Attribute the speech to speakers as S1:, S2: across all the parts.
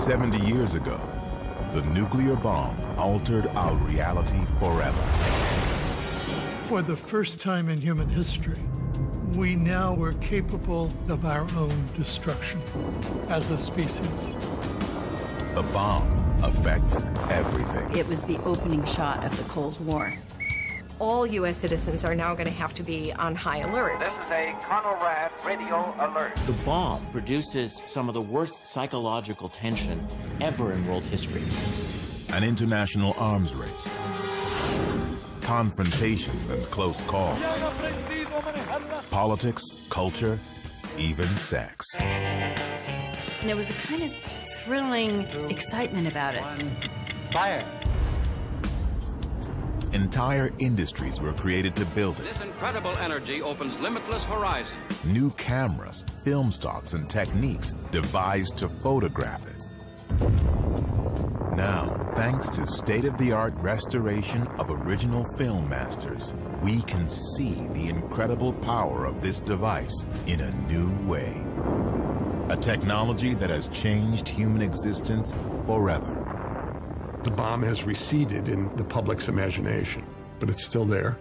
S1: 70 years ago, the nuclear bomb altered our reality forever.
S2: For the first time in human history, we now were capable of our own destruction as a species.
S1: The bomb affects everything.
S3: It was the opening shot of the Cold War.
S4: All U.S. citizens are now going to have to be on high alert.
S5: This is a Conrad radio alert.
S6: The bomb produces some of the worst psychological tension ever in world history.
S1: An international arms race. Confrontations and close calls. Politics, culture, even sex.
S3: And there was a kind of thrilling excitement about it.
S5: Fire.
S1: Entire industries were created to build it.
S7: This incredible energy opens limitless horizons.
S1: New cameras, film stocks, and techniques devised to photograph it. Now, thanks to state-of-the-art restoration of original film masters, we can see the incredible power of this device in a new way. A technology that has changed human existence forever.
S8: The bomb has receded in the public's imagination, but it's still there.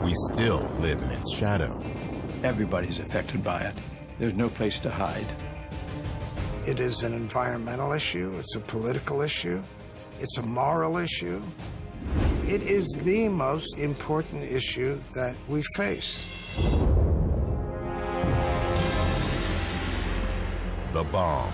S1: We still live in its shadow.
S9: Everybody's affected by it. There's no place to hide.
S10: It is an environmental issue, it's a political issue, it's a moral issue. It is the most important issue that we face.
S1: The bomb.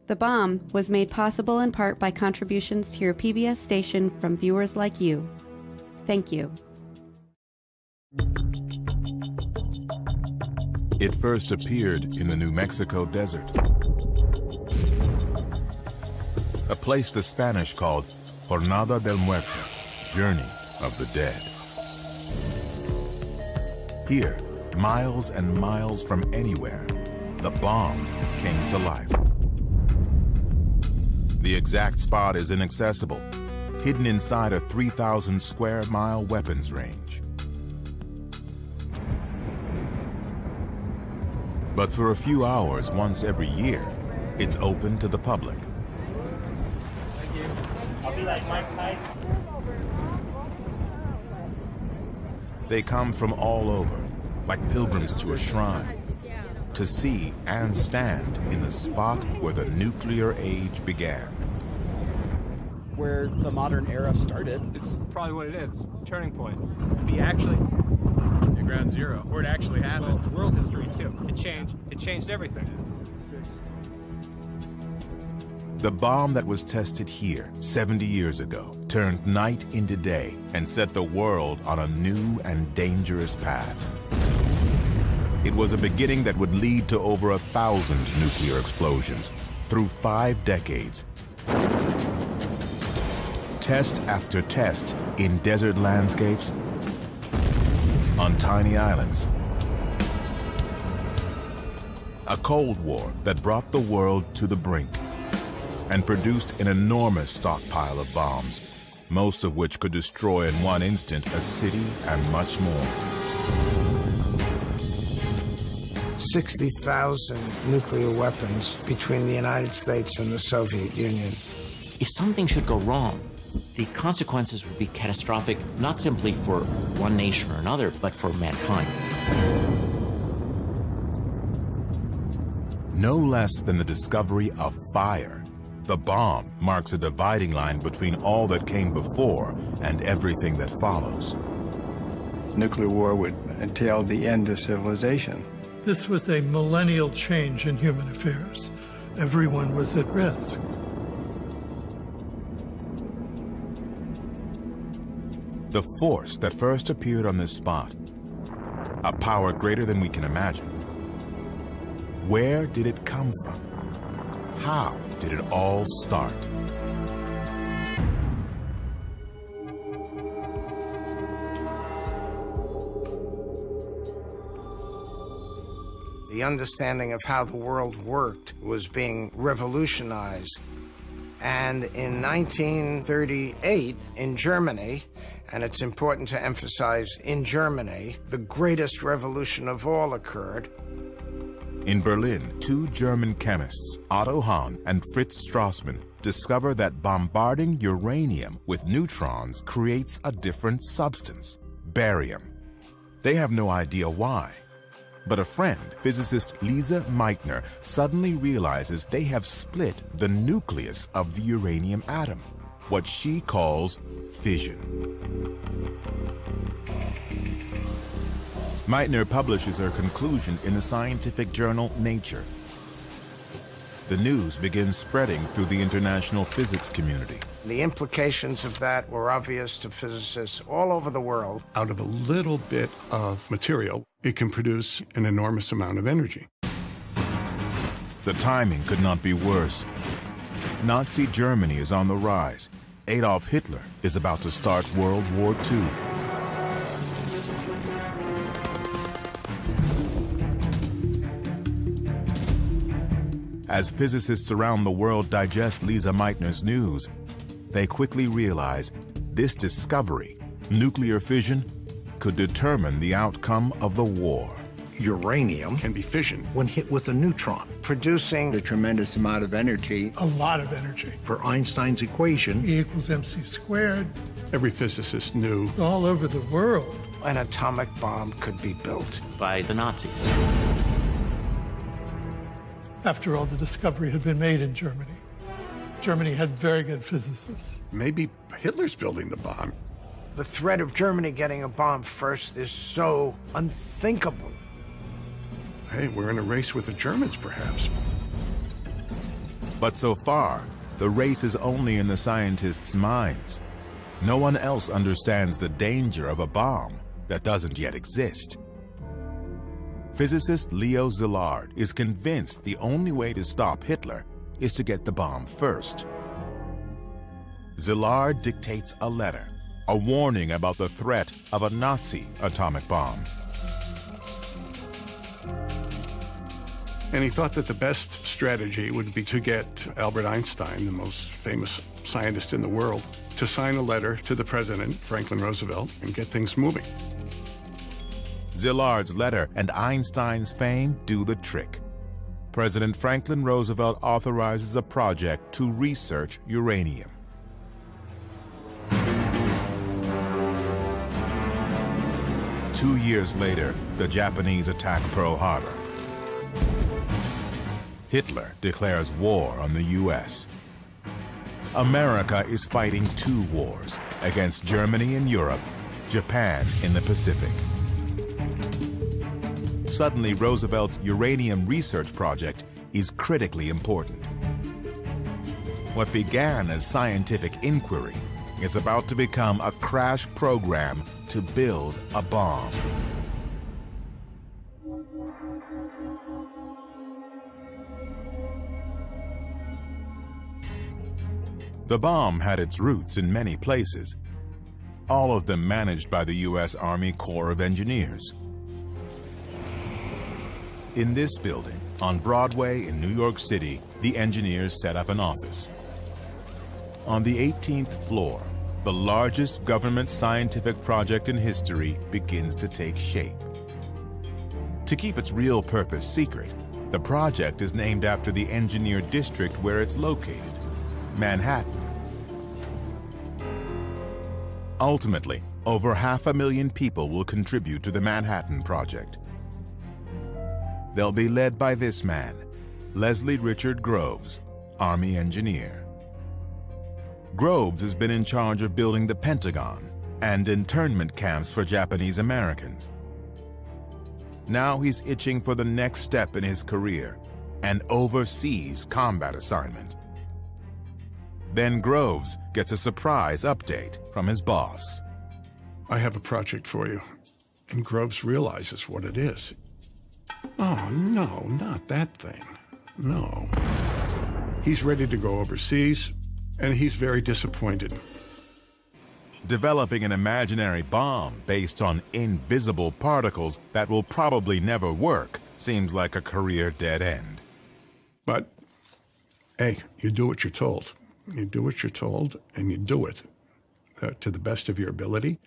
S11: The Bomb was made possible in part by contributions to your PBS station from viewers like you. Thank you.
S1: It first appeared in the New Mexico desert, a place the Spanish called Jornada del Muerto, Journey of the Dead. Here, miles and miles from anywhere, the bomb came to life. The exact spot is inaccessible, hidden inside a 3,000 square mile weapons range. But for a few hours once every year, it's open to the public.
S12: Thank you. I'll be like Mike Tyson.
S1: They come from all over, like pilgrims to a shrine, to see and stand in the spot where the nuclear age began.
S13: Where the modern era started.
S14: It's probably what it is, turning point.
S15: At ground zero, where it actually happened.
S14: Well, it's world history too. It changed everything.
S1: The bomb that was tested here 70 years ago turned night into day and set the world on a new and dangerous path. It was a beginning that would lead to over 1,000 nuclear explosions through 5 decades. Test after test in desert landscapes, on tiny islands. A Cold War that brought the world to the brink and produced an enormous stockpile of bombs, most of which could destroy in one instant a city and much more.
S10: 60,000 nuclear weapons between the United States and the Soviet Union.
S6: If something should go wrong, the consequences would be catastrophic, not simply for one nation or another, but for mankind.
S1: No less than the discovery of fire, the bomb marks a dividing line between all that came before and everything that follows.
S9: Nuclear war would entail the end of civilization.
S2: This was a millennial change in human affairs. Everyone was at risk.
S1: The force that first appeared on this spot, a power greater than we can imagine. Where did it come from? How did it all start?
S10: The understanding of how the world worked was being revolutionized. And in 1938, in Germany, and it's important to emphasize in Germany, the greatest revolution of all occurred.
S1: In Berlin, two German chemists, Otto Hahn and Fritz Strassmann, discover that bombarding uranium with neutrons creates a different substance, barium. They have no idea why. But a friend, physicist Lise Meitner, suddenly realizes they have split the nucleus of the uranium atom, what she calls fission. Meitner publishes her conclusion in the scientific journal Nature. The news begins spreading through the international physics community.
S10: The implications of that were obvious to physicists all over the world.
S8: Out of a little bit of material, it can produce an enormous amount of energy.
S1: The timing could not be worse. Nazi Germany is on the rise. Adolf Hitler is about to start World War II. As physicists around the world digest Lise Meitner's news, they quickly realize this discovery, nuclear fission, could determine the outcome of the war.
S16: Uranium
S8: can be fissioned
S16: when hit with a neutron,
S10: producing
S16: a tremendous amount of energy.
S2: A lot of energy.
S16: Per Einstein's equation,
S2: E equals mc squared.
S8: Every physicist knew
S2: all over the world
S10: an atomic bomb could be built
S6: by the Nazis.
S2: After all, the discovery had been made in Germany. Germany had very good physicists.
S8: Maybe Hitler's building the bomb.
S10: The threat of Germany getting a bomb first is so unthinkable.
S8: Hey, we're in a race with the Germans, perhaps.
S1: But so far, the race is only in the scientists' minds. No one else understands the danger of a bomb that doesn't yet exist. Physicist Leo Szilard is convinced the only way to stop Hitler is to get the bomb first. Szilard dictates a letter, a warning about the threat of a Nazi atomic bomb.
S8: And he thought that the best strategy would be to get Albert Einstein, the most famous scientist in the world, to sign a letter to the president, Franklin Roosevelt, and get things moving.
S1: Szilard's letter and Einstein's fame do the trick. President Franklin Roosevelt authorizes a project to research uranium. Two years later, the Japanese attack Pearl Harbor. Hitler declares war on the U.S. America is fighting two wars against Germany in Europe, Japan in the Pacific. Suddenly, Roosevelt's uranium research project is critically important. What began as scientific inquiry is about to become a crash program to build a bomb. The bomb had its roots in many places, all of them managed by the U.S. Army Corps of Engineers. In this building, on Broadway in New York City, the engineers set up an office. On the 18th floor, the largest government scientific project in history begins to take shape. To keep its real purpose secret, the project is named after the engineer district where it's located, Manhattan. Ultimately, over 500,000 people will contribute to the Manhattan Project. They'll be led by this man, Leslie Richard Groves, Army engineer. Groves has been in charge of building the Pentagon and internment camps for Japanese Americans. Now he's itching for the next step in his career, an overseas combat assignment. Then Groves gets a surprise update from his boss.
S8: I have a project for you. And Groves realizes what it is. Oh, no, not that thing. No. He's ready to go overseas, and he's very disappointed.
S1: Developing an imaginary bomb based on invisible particles that will probably never work seems like a career dead end.
S8: But, hey, you do what you're told. You do what you're told, and you do it to the best of your ability.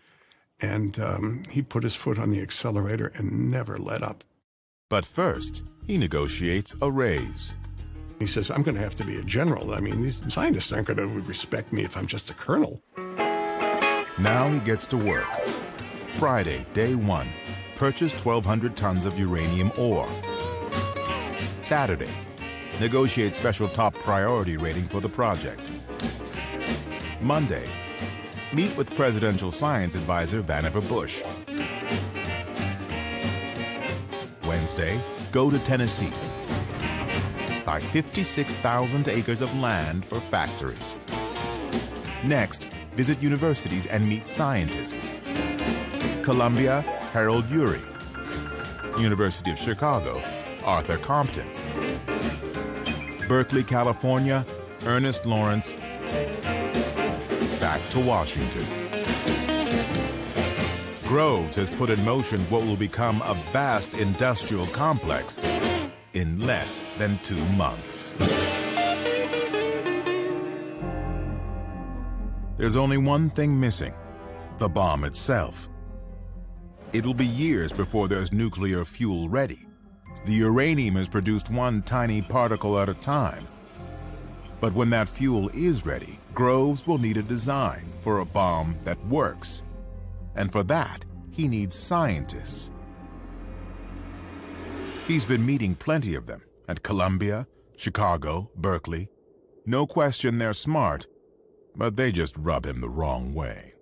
S8: And he put his foot on the accelerator and never let up.
S1: But first, he negotiates a raise.
S8: He says, I'm going to have to be a general. I mean, these scientists aren't going to respect me if I'm just a colonel.
S1: Now he gets to work. Friday, day 1, purchase 1,200 tons of uranium ore. Saturday, negotiate special top priority rating for the project. Monday, meet with Presidential Science Advisor Vannevar Bush. Wednesday, go to Tennessee. Buy 56,000 acres of land for factories. Next, visit universities and meet scientists. Columbia, Harold Urey. University of Chicago, Arthur Compton. Berkeley, California, Ernest Lawrence. Back to Washington. Groves has put in motion what will become a vast industrial complex in less than 2 months. There's only one thing missing: the bomb itself. It'll be years before there's nuclear fuel ready. The uranium is produced one tiny particle at a time. But when that fuel is ready, Groves will need a design for a bomb that works. And for that, he needs scientists. He's been meeting plenty of them at Columbia, Chicago, Berkeley. No question they're smart, but they just rub him the wrong way.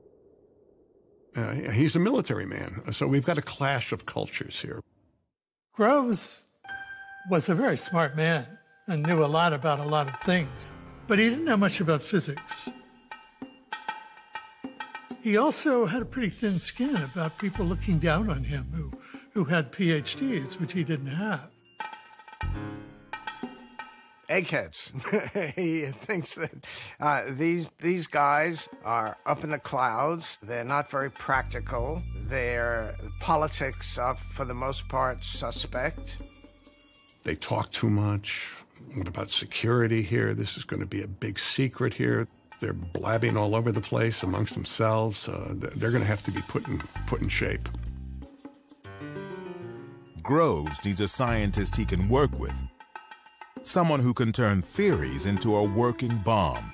S8: He's a military man, so we've got a clash of cultures here.
S2: Groves was a very smart man and knew a lot about a lot of things, but he didn't know much about physics. He also had a pretty thin skin about people looking down on him who had PhDs, which he didn't have.
S10: Eggheads. He thinks that these guys are up in the clouds. They're not very practical. Their politics are, for the most part, suspect.
S8: They talk too much. What about security here? This is going to be a big secret here. They're blabbing all over the place amongst themselves. They're going to have to be put in shape.
S1: Groves needs a scientist he can work with. Someone who can turn theories into a working bomb,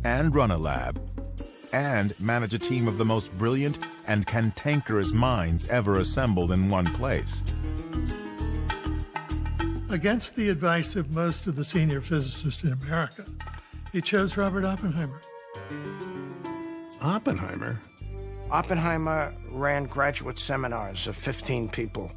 S1: and run a lab, and manage a team of the most brilliant and cantankerous minds ever assembled in one place.
S2: Against the advice of most of the senior physicists in America, he chose Robert Oppenheimer.
S8: Oppenheimer?
S10: Oppenheimer ran graduate seminars of 15 people.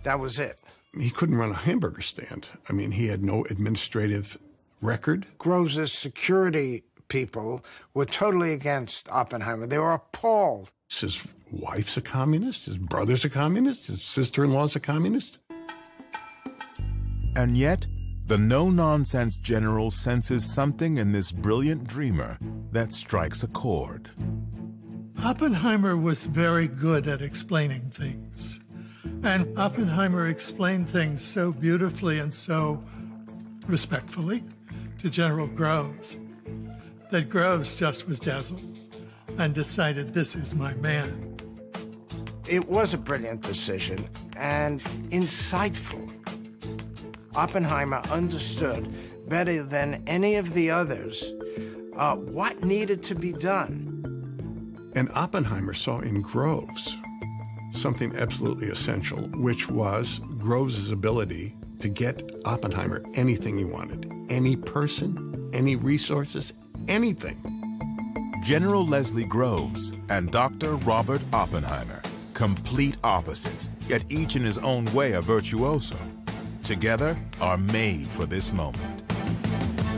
S10: That was it.
S8: He couldn't run a hamburger stand. I mean, he had no administrative record.
S10: Groves' security people were totally against Oppenheimer. They were appalled.
S8: His wife's a communist, his brother's a communist, his sister-in-law's a communist.
S1: And yet, the no-nonsense general senses something in this brilliant dreamer that strikes a chord.
S2: Oppenheimer was very good at explaining things. And Oppenheimer explained things so beautifully and so respectfully to General Groves that Groves just was dazzled and decided, this is my man.
S10: It was a brilliant decision and insightful. Oppenheimer understood better than any of the others what needed to be done.
S8: And Oppenheimer saw in Groves something absolutely essential, which was Groves' ability to get Oppenheimer anything he wanted. Any person, any resources, anything.
S1: General Leslie Groves and Dr. Robert Oppenheimer, complete opposites, yet each in his own way a virtuoso, together are made for this moment.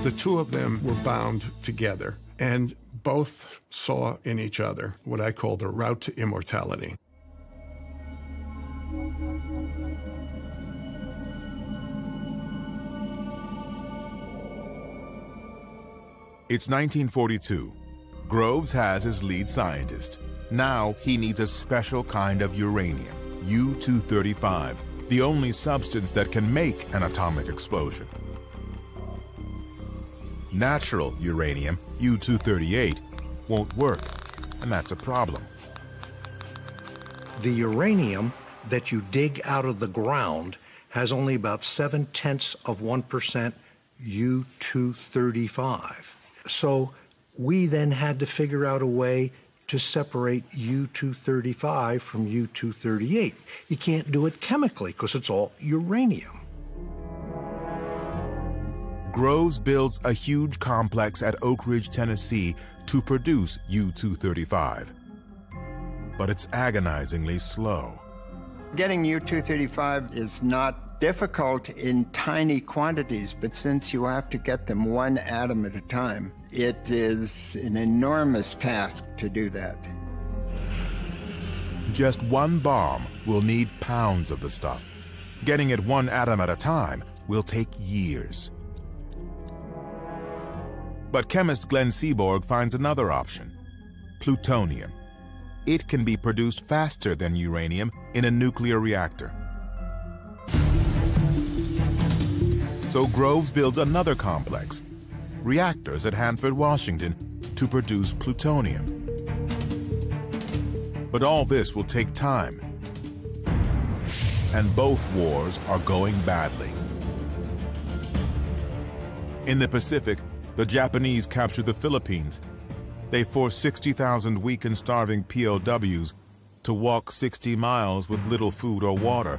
S8: The two of them were bound together, and both saw in each other what I call the route to immortality.
S1: It's 1942. Groves has his lead scientist. Now he needs a special kind of uranium, U-235, the only substance that can make an atomic explosion. Natural uranium, U-238, won't work, and that's a problem.
S16: The uranium that you dig out of the ground has only about 0.7% U-235. So we then had to figure out a way to separate U-235 from U-238. You can't do it chemically because it's all uranium.
S1: Groves builds a huge complex at Oak Ridge, Tennessee to produce U-235. But it's agonizingly slow.
S17: Getting U-235 is not difficult in tiny quantities, but since you have to get them one atom at a time, it is an enormous task to do that.
S1: Just one bomb will need pounds of the stuff. Getting it one atom at a time will take years. But chemist Glenn Seaborg finds another option: plutonium. It can be produced faster than uranium in a nuclear reactor. So Groves builds another complex, reactors at Hanford, Washington, to produce plutonium. But all this will take time. And both wars are going badly. In the Pacific, the Japanese capture the Philippines. They force 60,000 weak and starving POWs to walk 60 miles with little food or water,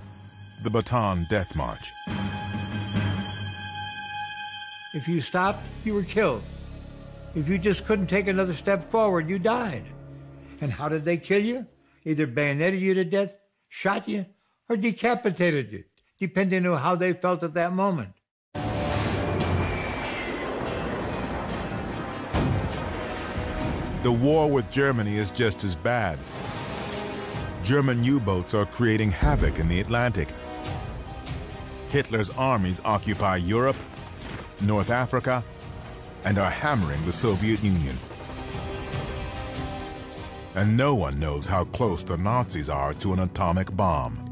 S1: the Bataan Death March.
S18: If you stopped, you were killed. If you just couldn't take another step forward, you died. And how did they kill you? Either bayoneted you to death, shot you, or decapitated you, depending on how they felt at that moment.
S1: The war with Germany is just as bad. German U-boats are creating havoc in the Atlantic. Hitler's armies occupy Europe, North Africa, and are hammering the Soviet Union. And no one knows how close the Nazis are to an atomic bomb.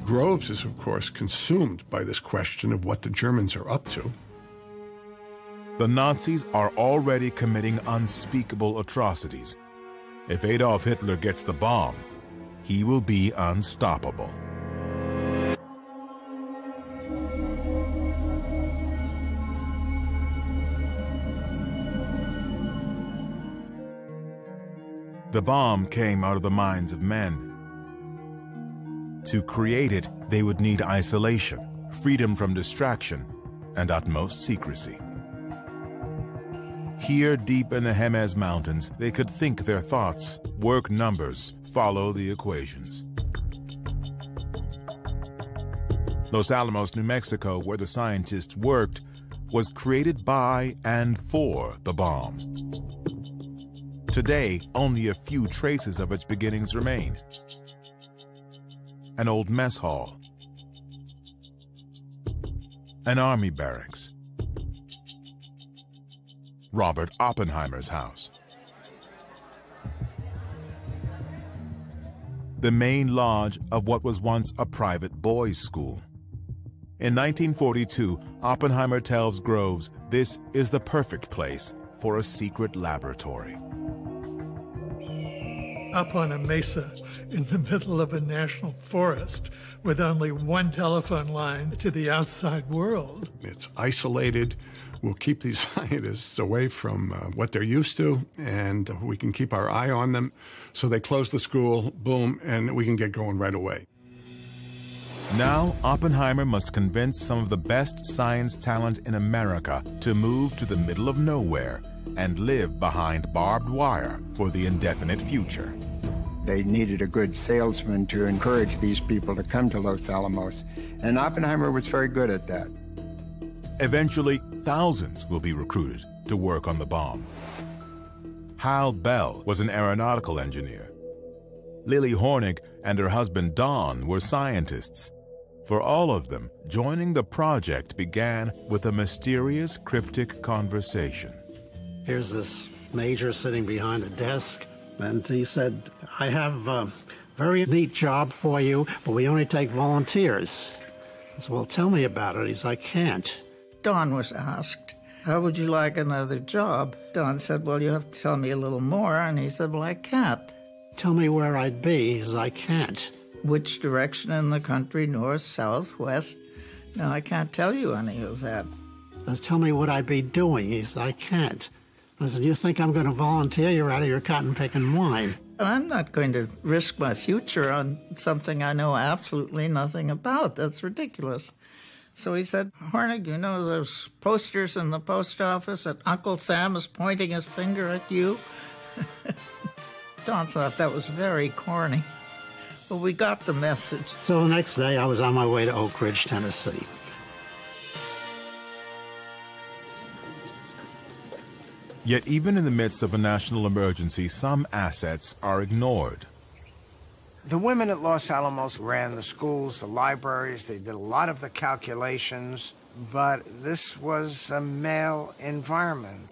S8: Groves is, of course, consumed by this question of what the Germans are up to.
S1: The Nazis are already committing unspeakable atrocities. If Adolf Hitler gets the bomb, he will be unstoppable. The bomb came out of the minds of men. To create it, they would need isolation, freedom from distraction, and utmost secrecy. Here, deep in the Jemez Mountains, they could think their thoughts, work numbers, follow the equations. Los Alamos, New Mexico, where the scientists worked, was created by and for the bomb. Today, only a few traces of its beginnings remain. An old mess hall, an army barracks, Robert Oppenheimer's house, the main lodge of what was once a private boys' school. In 1942, Oppenheimer tells Groves this is the perfect place for a secret laboratory.
S2: Up on a mesa in the middle of a national forest with only one telephone line to the outside world.
S8: It's isolated. We'll keep these scientists away from what they're used to, and we can keep our eye on them. So they close the school, boom, and we can get going right away.
S1: Now, Oppenheimer must convince some of the best science talent in America to move to the middle of nowhere and live behind barbed wire for the indefinite future.
S17: They needed a good salesman to encourage these people to come to Los Alamos, and Oppenheimer was very good at that.
S1: Eventually, thousands will be recruited to work on the bomb. Hal Bell was an aeronautical engineer. Lily Hornig and her husband Don were scientists. For all of them, joining the project began with a mysterious, cryptic conversation.
S19: Here's this major sitting behind a desk, and he said, I have a very neat job for you, but we only take volunteers. I said, well, tell me about it. He's like, I can't.
S20: Don was asked, how would you like another job? Don said, well, you have to tell me a little more. And he said, well, I can't.
S19: Tell me where I'd be. He says, I can't.
S20: which direction in the country, north, south, west. No, I can't tell you any of that.
S19: Tell me what I'd be doing. He said, I can't. I said, you think I'm going to volunteer? You're out of your cotton-picking mind.
S20: I'm not going to risk my future on something I know absolutely nothing about. That's ridiculous. So he said, Hornig, you know those posters in the post office that Uncle Sam is pointing his finger at you? Don thought that was very corny. But we got the message.
S19: So the next day, I was on my way to Oak Ridge, Tennessee.
S1: Yet even in the midst of a national emergency, some assets are ignored.
S10: The women at Los Alamos ran the schools, the libraries, they did a lot of the calculations, but this was a male environment.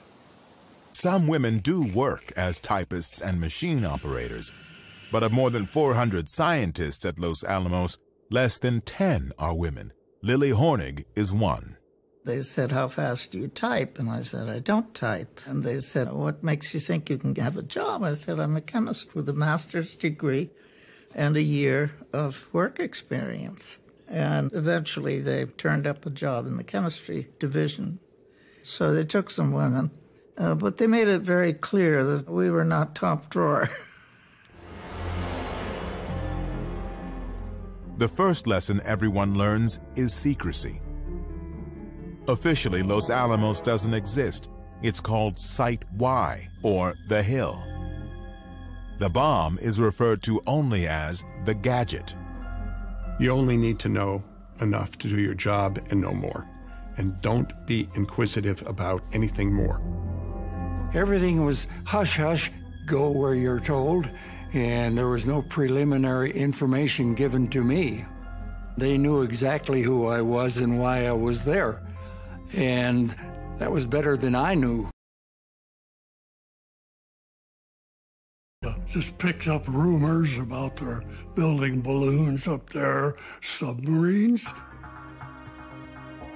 S1: Some women do work as typists and machine operators, but of more than 400 scientists at Los Alamos, less than 10 are women. Lily Hornig is one.
S20: They said, how fast do you type? And I said, I don't type. And they said, what makes you think you can have a job? I said, I'm a chemist with a master's degree and a year of work experience. And eventually they turned up a job in the chemistry division. So they took some women, but they made it very clear that we were not top drawer.
S1: The first lesson everyone learns is secrecy. Officially, Los Alamos doesn't exist. It's called Site Y, or the Hill. The bomb is referred to only as the gadget.
S8: You only need to know enough to do your job and no more. And don't be inquisitive about anything more.
S9: Everything was hush-hush, go where you're told, and there was no preliminary information given to me. They knew exactly who I was and why I was there. And that was better than I knew.
S21: Just picked up rumors about their building balloons up there, submarines.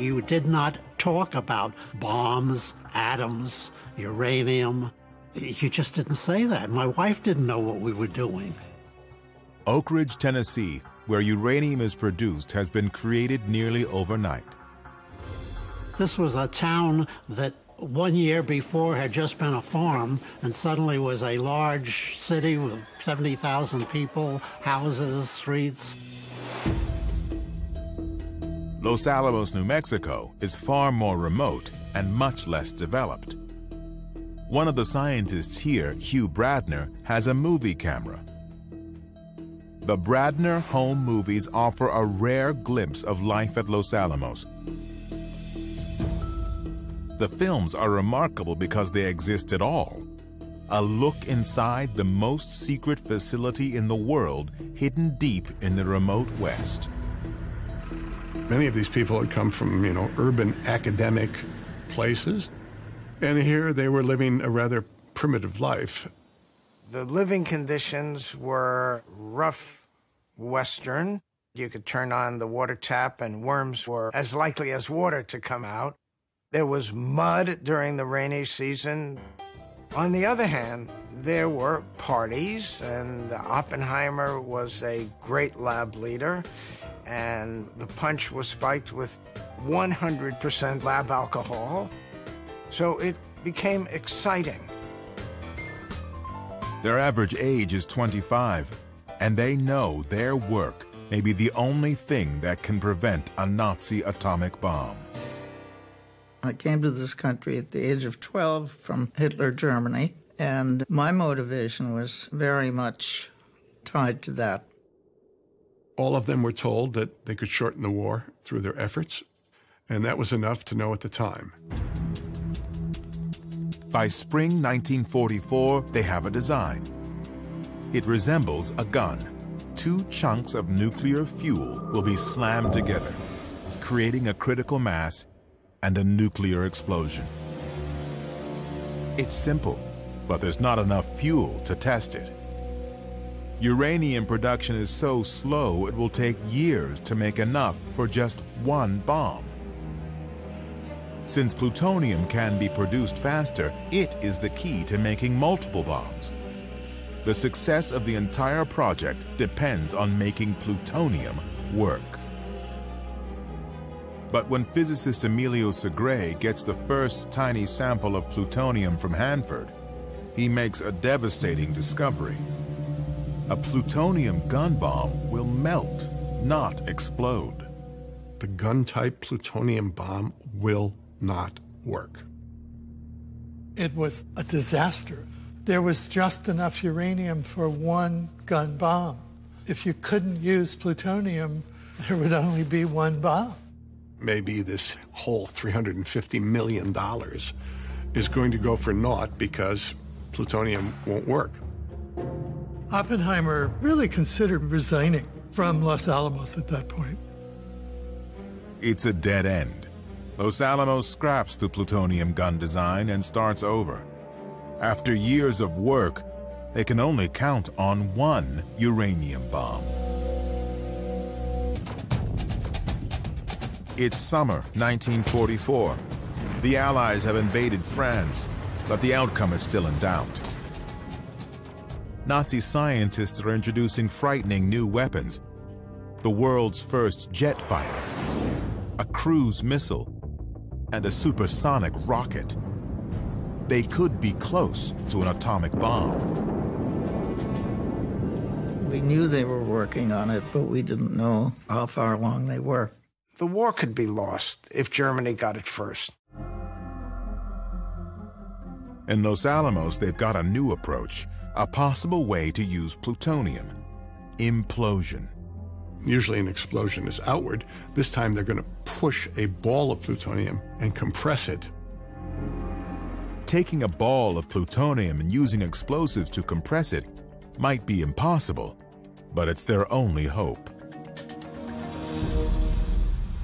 S19: You did not talk about bombs, atoms, uranium. You just didn't say that. My wife didn't know what we were doing.
S1: Oak Ridge, Tennessee, where uranium is produced, has been created nearly overnight.
S19: This was a town that 1 year before had just been a farm and suddenly was a large city with 70,000 people, houses, streets.
S1: Los Alamos, New Mexico is far more remote and much less developed. One of the scientists here, Hugh Bradner, has a movie camera. The Bradner home movies offer a rare glimpse of life at Los Alamos. The films are remarkable because they exist at all. A look inside the most secret facility in the world, hidden deep in the remote West.
S8: Many of these people had come from, urban academic places, and here they were living a rather primitive life.
S10: The living conditions were rough Western. You could turn on the water tap and worms were as likely as water to come out. There was mud during the rainy season. On the other hand, there were parties, and Oppenheimer was a great lab leader, and the punch was spiked with 100% lab alcohol. So it became exciting.
S1: Their average age is 25, and they know their work may be the only thing that can prevent a Nazi atomic bomb.
S20: I came to this country at the age of 12 from Hitler, Germany, and my motivation was very much tied to that.
S8: All of them were told that they could shorten the war through their efforts, and that was enough to know at the time.
S1: By spring 1944, they have a design. It resembles a gun. 2 chunks of nuclear fuel will be slammed together, creating a critical mass and a nuclear explosion. It's simple, but there's not enough fuel to test it. Uranium production is so slow it will take years to make enough for just 1 bomb. Since plutonium can be produced faster, it is the key to making multiple bombs. The success of the entire project depends on making plutonium work. But when physicist Emilio Segre gets the first tiny sample of plutonium from Hanford, he makes a devastating discovery. A plutonium gun bomb will melt, not explode.
S8: The gun-type plutonium bomb will not work.
S2: It was a disaster. There was just enough uranium for one gun bomb. If you couldn't use plutonium, there would only be one bomb.
S8: Maybe this whole $350 million is going to go for naught because plutonium won't work.
S2: Oppenheimer really considered resigning from Los Alamos at that point.
S1: It's a dead end. Los Alamos scraps the plutonium gun design and starts over. After years of work, they can only count on one uranium bomb. It's summer 1944. The Allies have invaded France, but the outcome is still in doubt. Nazi scientists are introducing frightening new weapons. The world's first jet fighter, a cruise missile, and a supersonic rocket. They could be close to an atomic bomb.
S20: We knew they were working on it, but we didn't know how far along they were.
S10: The war could be lost if Germany got it first.
S1: In Los Alamos, they've got a new approach, a possible way to use plutonium: implosion.
S8: Usually an explosion is outward. This time they're going to push a ball of plutonium and compress it.
S1: Taking a ball of plutonium and using explosives to compress it might be impossible, but it's their only hope.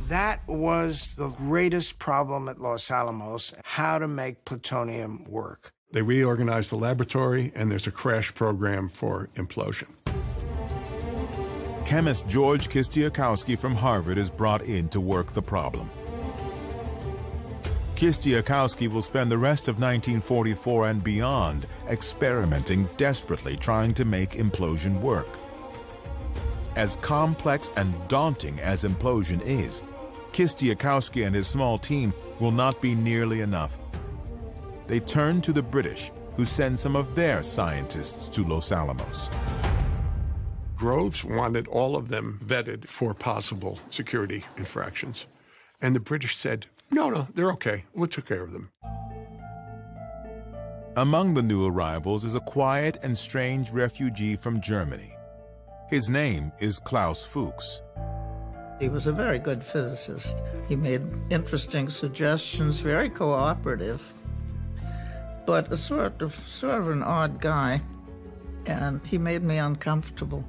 S10: That was the greatest problem at Los Alamos, how to make plutonium work.
S8: They reorganize the laboratory, and there's a crash program for implosion.
S1: Chemist George Kistiakowsky from Harvard is brought in to work the problem. Kistiakowsky will spend the rest of 1944 and beyond experimenting desperately trying to make implosion work. As complex and daunting as implosion is, Kistiakowsky and his small team will not be nearly enough. They turn to the British, who send some of their scientists to Los Alamos.
S8: Groves wanted all of them vetted for possible security infractions. And the British said, no, they're okay. We'll take care of them.
S1: Among the new arrivals is a quiet and strange refugee from Germany. His name is Klaus Fuchs.
S20: He was a very good physicist. He made interesting suggestions, very cooperative, but a sort of an odd guy, and he made me uncomfortable.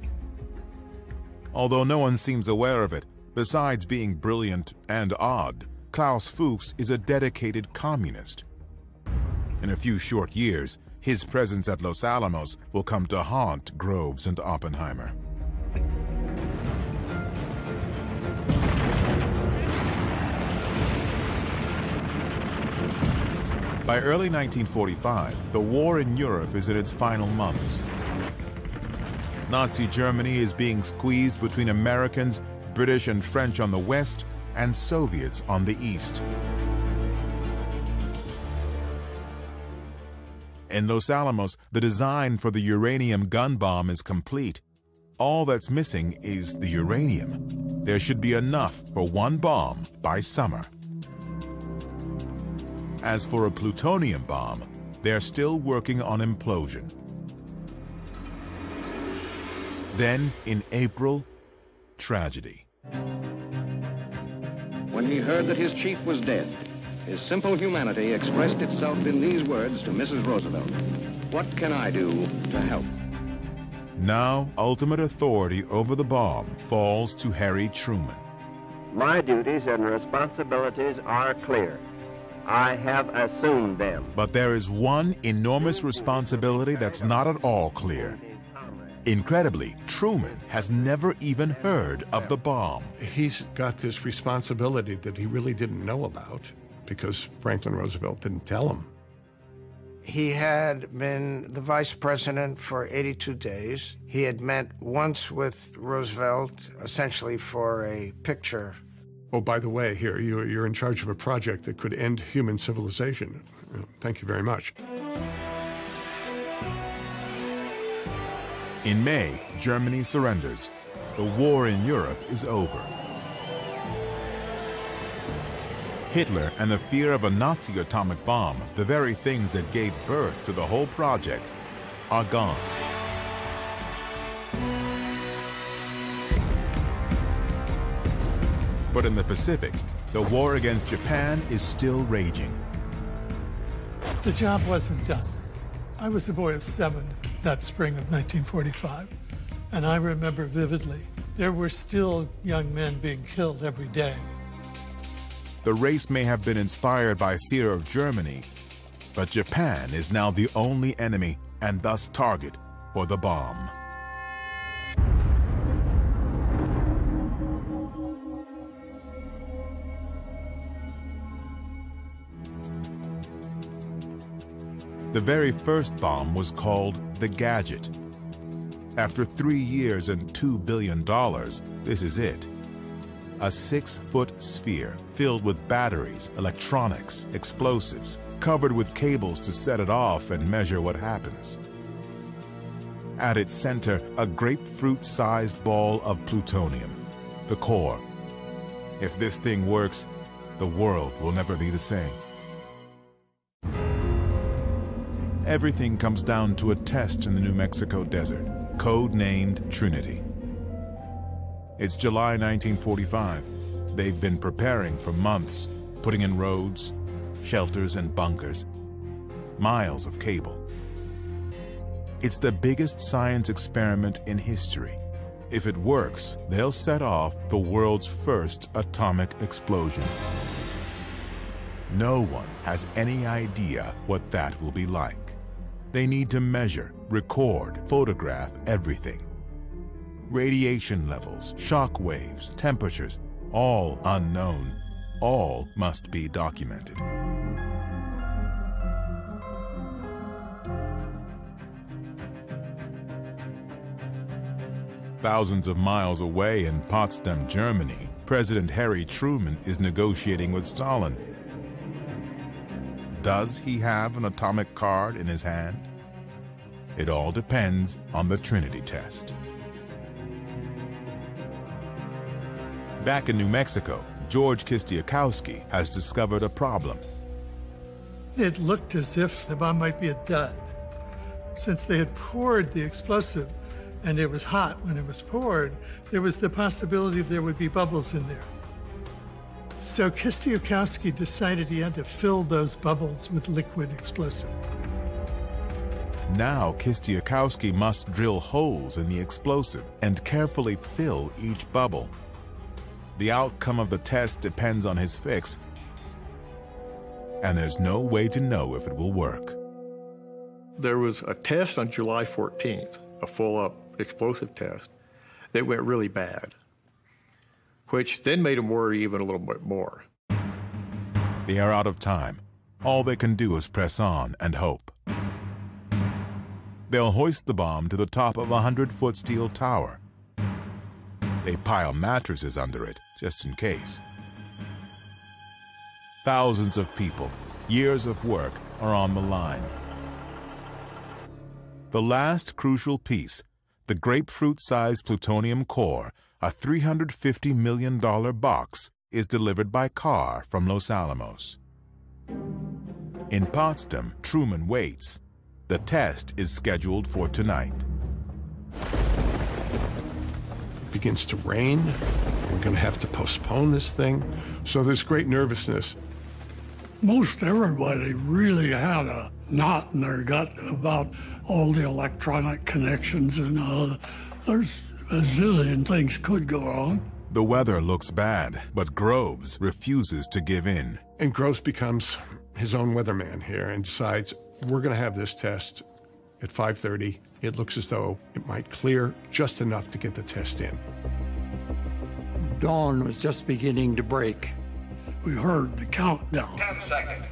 S1: Although no one seems aware of it, besides being brilliant and odd, Klaus Fuchs is a dedicated communist. In a few short years, his presence at Los Alamos will come to haunt Groves and Oppenheimer. By early 1945, the war in Europe is in its final months. Nazi Germany is being squeezed between Americans, British and French on the west, and Soviets on the east. In Los Alamos, the design for the uranium gun bomb is complete. All that's missing is the uranium. There should be enough for one bomb by summer. As for a plutonium bomb, they're still working on implosion. Then, in April, tragedy.
S7: When he heard that his chief was dead, his simple humanity expressed itself in these words to Mrs. Roosevelt: "What can I do to help?"
S1: Now, ultimate authority over the bomb falls to Harry Truman.
S5: My duties and responsibilities are clear. I have assumed them.
S1: But there is one enormous responsibility that's not at all clear. Incredibly, Truman has never even heard of the bomb.
S8: He's got this responsibility that he really didn't know about because Franklin Roosevelt didn't tell him.
S10: He had been the vice president for 82 days. He had met once with Roosevelt, essentially for a picture.
S8: Oh, by the way, here, you're in charge of a project that could end human civilization. Thank you very much.
S1: In May, Germany surrenders. The war in Europe is over. Hitler and the fear of a Nazi atomic bomb, the very things that gave birth to the whole project, are gone. But in the Pacific, the war against Japan is still raging.
S2: The job wasn't done. I was a boy of 7 that spring of 1945, and I remember vividly, there were still young men being killed every day.
S1: The race may have been inspired by fear of Germany, but Japan is now the only enemy and thus target for the bomb. The very first bomb was called the Gadget. After 3 years and $2 billion, this is it. A 6-foot sphere filled with batteries, electronics, explosives, covered with cables to set it off and measure what happens. At its center, a grapefruit-sized ball of plutonium, the core. If this thing works, the world will never be the same. Everything comes down to a test in the New Mexico desert, code-named Trinity. It's July 1945. They've been preparing for months, putting in roads, shelters, and bunkers, miles of cable. It's the biggest science experiment in history. If it works, they'll set off the world's first atomic explosion. No one has any idea what that will be like. They need to measure, record, photograph everything. Radiation levels, shock waves, temperatures, all unknown. All must be documented. Thousands of miles away in Potsdam, Germany, President Harry Truman is negotiating with Stalin. Does he have an atomic card in his hand? It all depends on the Trinity test. Back in New Mexico, George Kistiakowsky has discovered a problem.
S2: It looked as if the bomb might be a dud. Since they had poured the explosive and it was hot when it was poured, there was the possibility there would be bubbles in there. So Kistiakowsky decided he had to fill those bubbles with liquid explosive.
S1: Now Kistiakowsky must drill holes in the explosive and carefully fill each bubble. The outcome of the test depends on his fix, and there's no way to know if it will work.
S4: There was a test on July 14th, a full-up explosive test, that went really bad, which then made him worry even a little bit more.
S1: They are out of time. All they can do is press on and hope. They'll hoist the bomb to the top of a 100-foot steel tower. They pile mattresses under it, just in case. Thousands of people, years of work, are on the line. The last crucial piece, the grapefruit-sized plutonium core, a $350 million box, is delivered by car from Los Alamos. In Potsdam, Truman waits. The test is scheduled for tonight.
S8: It begins to rain. We're going to have to postpone this thing. So there's great nervousness.
S21: Most everybody really had a knot in their gut about all the electronic connections, and there's a zillion things could go wrong.
S1: The weather looks bad, but Groves refuses to give in.
S8: And Groves becomes his own weatherman here and decides, we're going to have this test at 5:30. It looks as though it might clear just enough to get the test in.
S9: Dawn was just beginning to break.
S21: We heard the countdown.
S7: 10 seconds.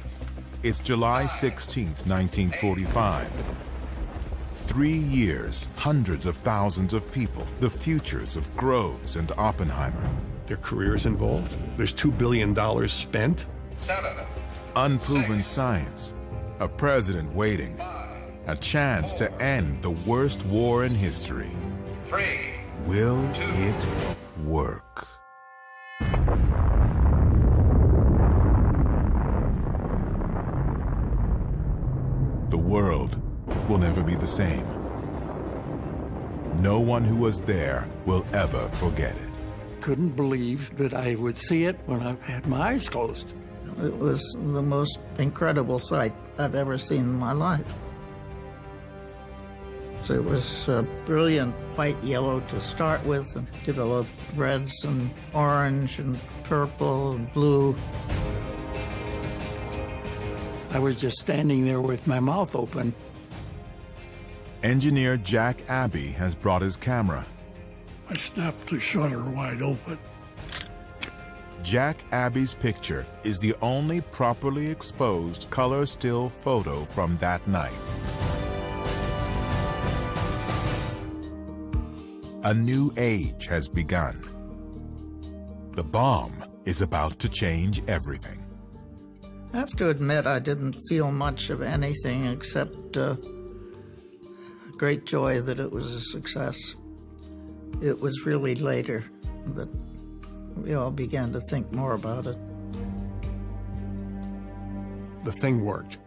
S1: It's July 16, 1945. 3 years, hundreds of thousands of people, the futures of Groves and Oppenheimer.
S8: Their careers involved. There's $2 billion spent.
S1: Unproven science, a president waiting, a chance to end the worst war in history. Will it work? The world will never be the same. No one who was there will ever forget it.
S9: Couldn't believe that I would see it when I had my eyes closed.
S20: It was the most incredible sight I've ever seen in my life. So it was brilliant white yellow to start with, and developed reds and orange and purple and blue.
S9: I was just standing there with my mouth open.
S1: Engineer Jack Abbey has brought his camera.
S21: I snapped the shutter wide open.
S1: Jack Abbey's picture is the only properly exposed color still photo from that night. A new age has begun. The bomb is about to change everything.
S20: I have to admit I didn't feel much of anything except great joy that it was a success. It was really later that we all began to think more about it.
S8: The thing worked.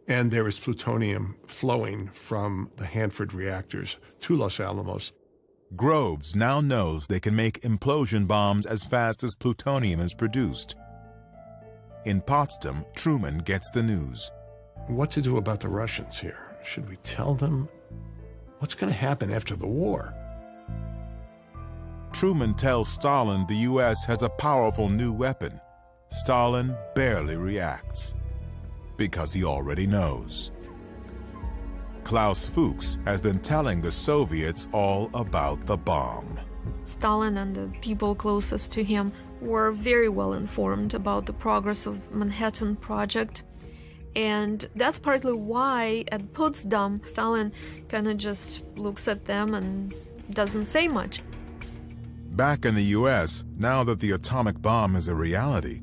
S8: And there was plutonium flowing from the Hanford reactors to Los Alamos.
S1: Groves now knows they can make implosion bombs as fast as plutonium is produced. In Potsdam, Truman gets the news.
S8: What to do about the Russians here? Should we tell them? What's going to happen after the war?
S1: Truman tells Stalin the U.S. has a powerful new weapon. Stalin barely reacts, because he already knows. Klaus Fuchs has been telling the Soviets all about the bomb.
S3: Stalin and the people closest to him were very well informed about the progress of Manhattan Project. And that's partly why at Potsdam, Stalin kind of just looks at them and doesn't say much.
S1: Back in the U.S., now that the atomic bomb is a reality,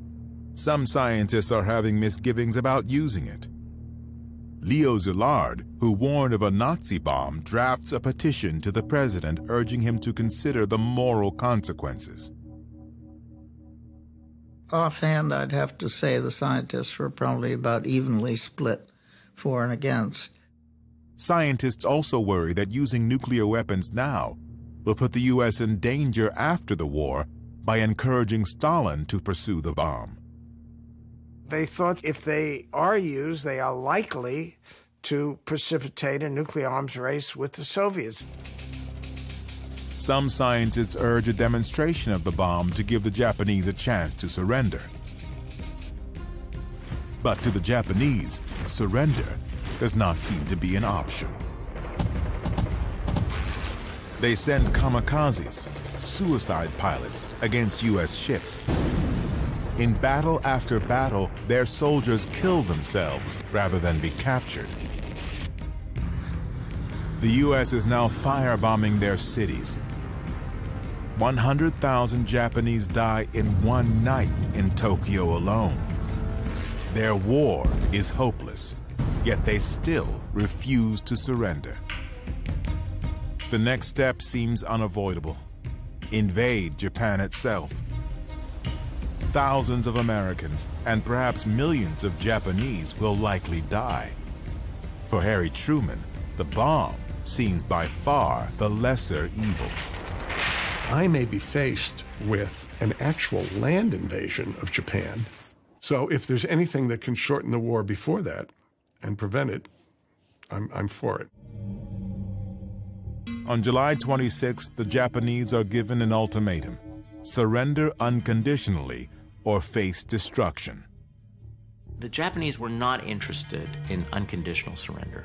S1: some scientists are having misgivings about using it. Leo Szilard, who warned of a Nazi bomb, drafts a petition to the president urging him to consider the moral consequences.
S20: Offhand, I'd have to say the scientists were probably about evenly split for and against.
S1: Scientists also worry that using nuclear weapons now will put the U.S. in danger after the war by encouraging Stalin to pursue the bomb.
S10: They thought if they are used, they are likely to precipitate a nuclear arms race with the Soviets.
S1: Some scientists urge a demonstration of the bomb to give the Japanese a chance to surrender. But to the Japanese, surrender does not seem to be an option. They send kamikazes, suicide pilots, against U.S. ships. In battle after battle, their soldiers kill themselves rather than be captured. The U.S. is now firebombing their cities. 100,000 Japanese die in one night in Tokyo alone. Their war is hopeless, yet they still refuse to surrender. The next step seems unavoidable: invade Japan itself. Thousands of Americans and perhaps millions of Japanese will likely die. For Harry Truman, the bomb seems by far the lesser evil.
S8: I may be faced with an actual land invasion of Japan. So if there's anything that can shorten the war before that and prevent it, I'm for it.
S1: On July 26th, the Japanese are given an ultimatum: surrender unconditionally or face destruction.
S6: The Japanese were not interested in unconditional surrender.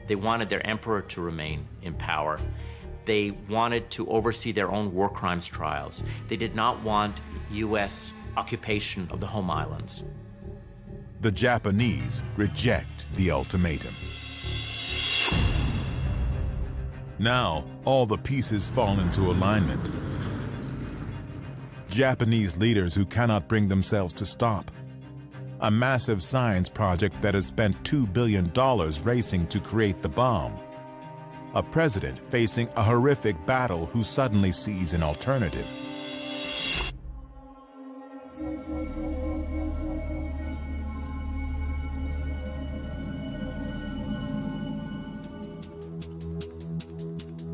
S6: They wanted their emperor to remain in power. They wanted to oversee their own war crimes trials. They did not want U.S. occupation of the home islands.
S1: the Japanese reject the ultimatum. Now, all the pieces fall into alignment. Japanese leaders who cannot bring themselves to stop. A massive science project that has spent $2 billion racing to create the bomb. A president facing a horrific battle who suddenly sees an alternative.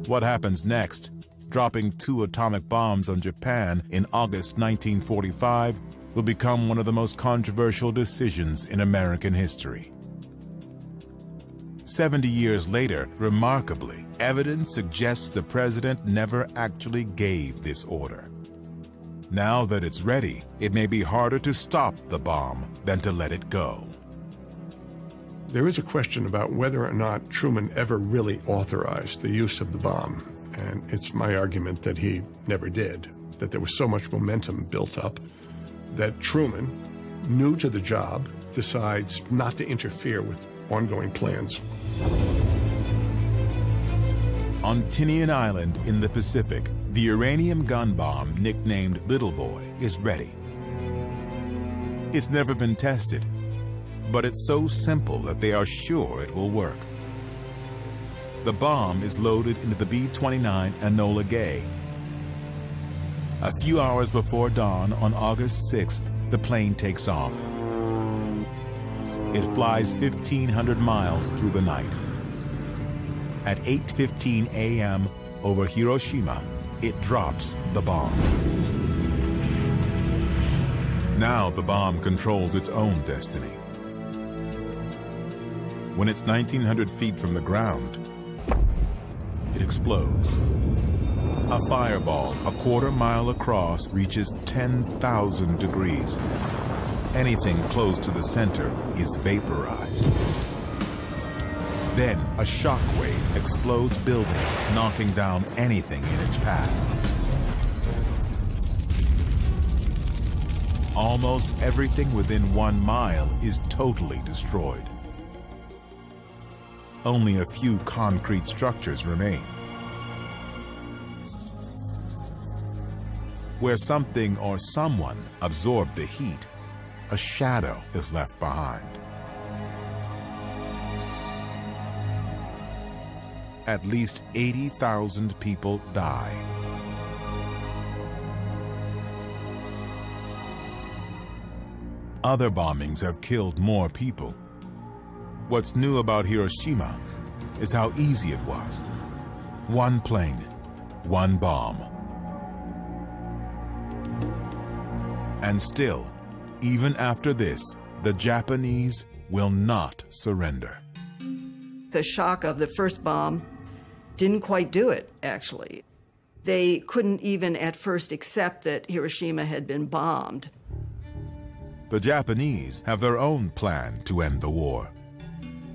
S1: What happens next, dropping 2 atomic bombs on Japan in August 1945, will become one of the most controversial decisions in American history. 70 years later, remarkably, evidence suggests the president never actually gave this order. Now that it's ready, it may be harder to stop the bomb than to let it go.
S8: There is a question about whether or not Truman ever really authorized the use of the bomb, and it's my argument that he never did, that there was so much momentum built up that Truman, new to the job, decides not to interfere with ongoing plans.
S1: On Tinian Island in the Pacific, the uranium gun bomb, nicknamed Little Boy, is ready. It's never been tested, but it's so simple that they are sure it will work. The bomb is loaded into the B-29 Enola Gay. A few hours before dawn on August 6th, the plane takes off. It flies 1,500 miles through the night. At 8:15 a.m. over Hiroshima, it drops the bomb. Now the bomb controls its own destiny. When it's 1,900 feet from the ground, it explodes. A fireball a quarter mile across reaches 10,000 degrees. Anything close to the center is vaporized. Then a shock wave explodes buildings, knocking down anything in its path. Almost everything within 1 mile is totally destroyed. Only a few concrete structures remain. Where something or someone absorbed the heat, a shadow is left behind. At least 80,000 people die. Other bombings have killed more people. What's new about Hiroshima is how easy it was. 1 plane, 1 bomb. And still, even after this, the Japanese will not surrender.
S11: The shock of the first bomb didn't quite do it, actually. They couldn't even at first accept that Hiroshima had been bombed.
S1: The Japanese have their own plan to end the war.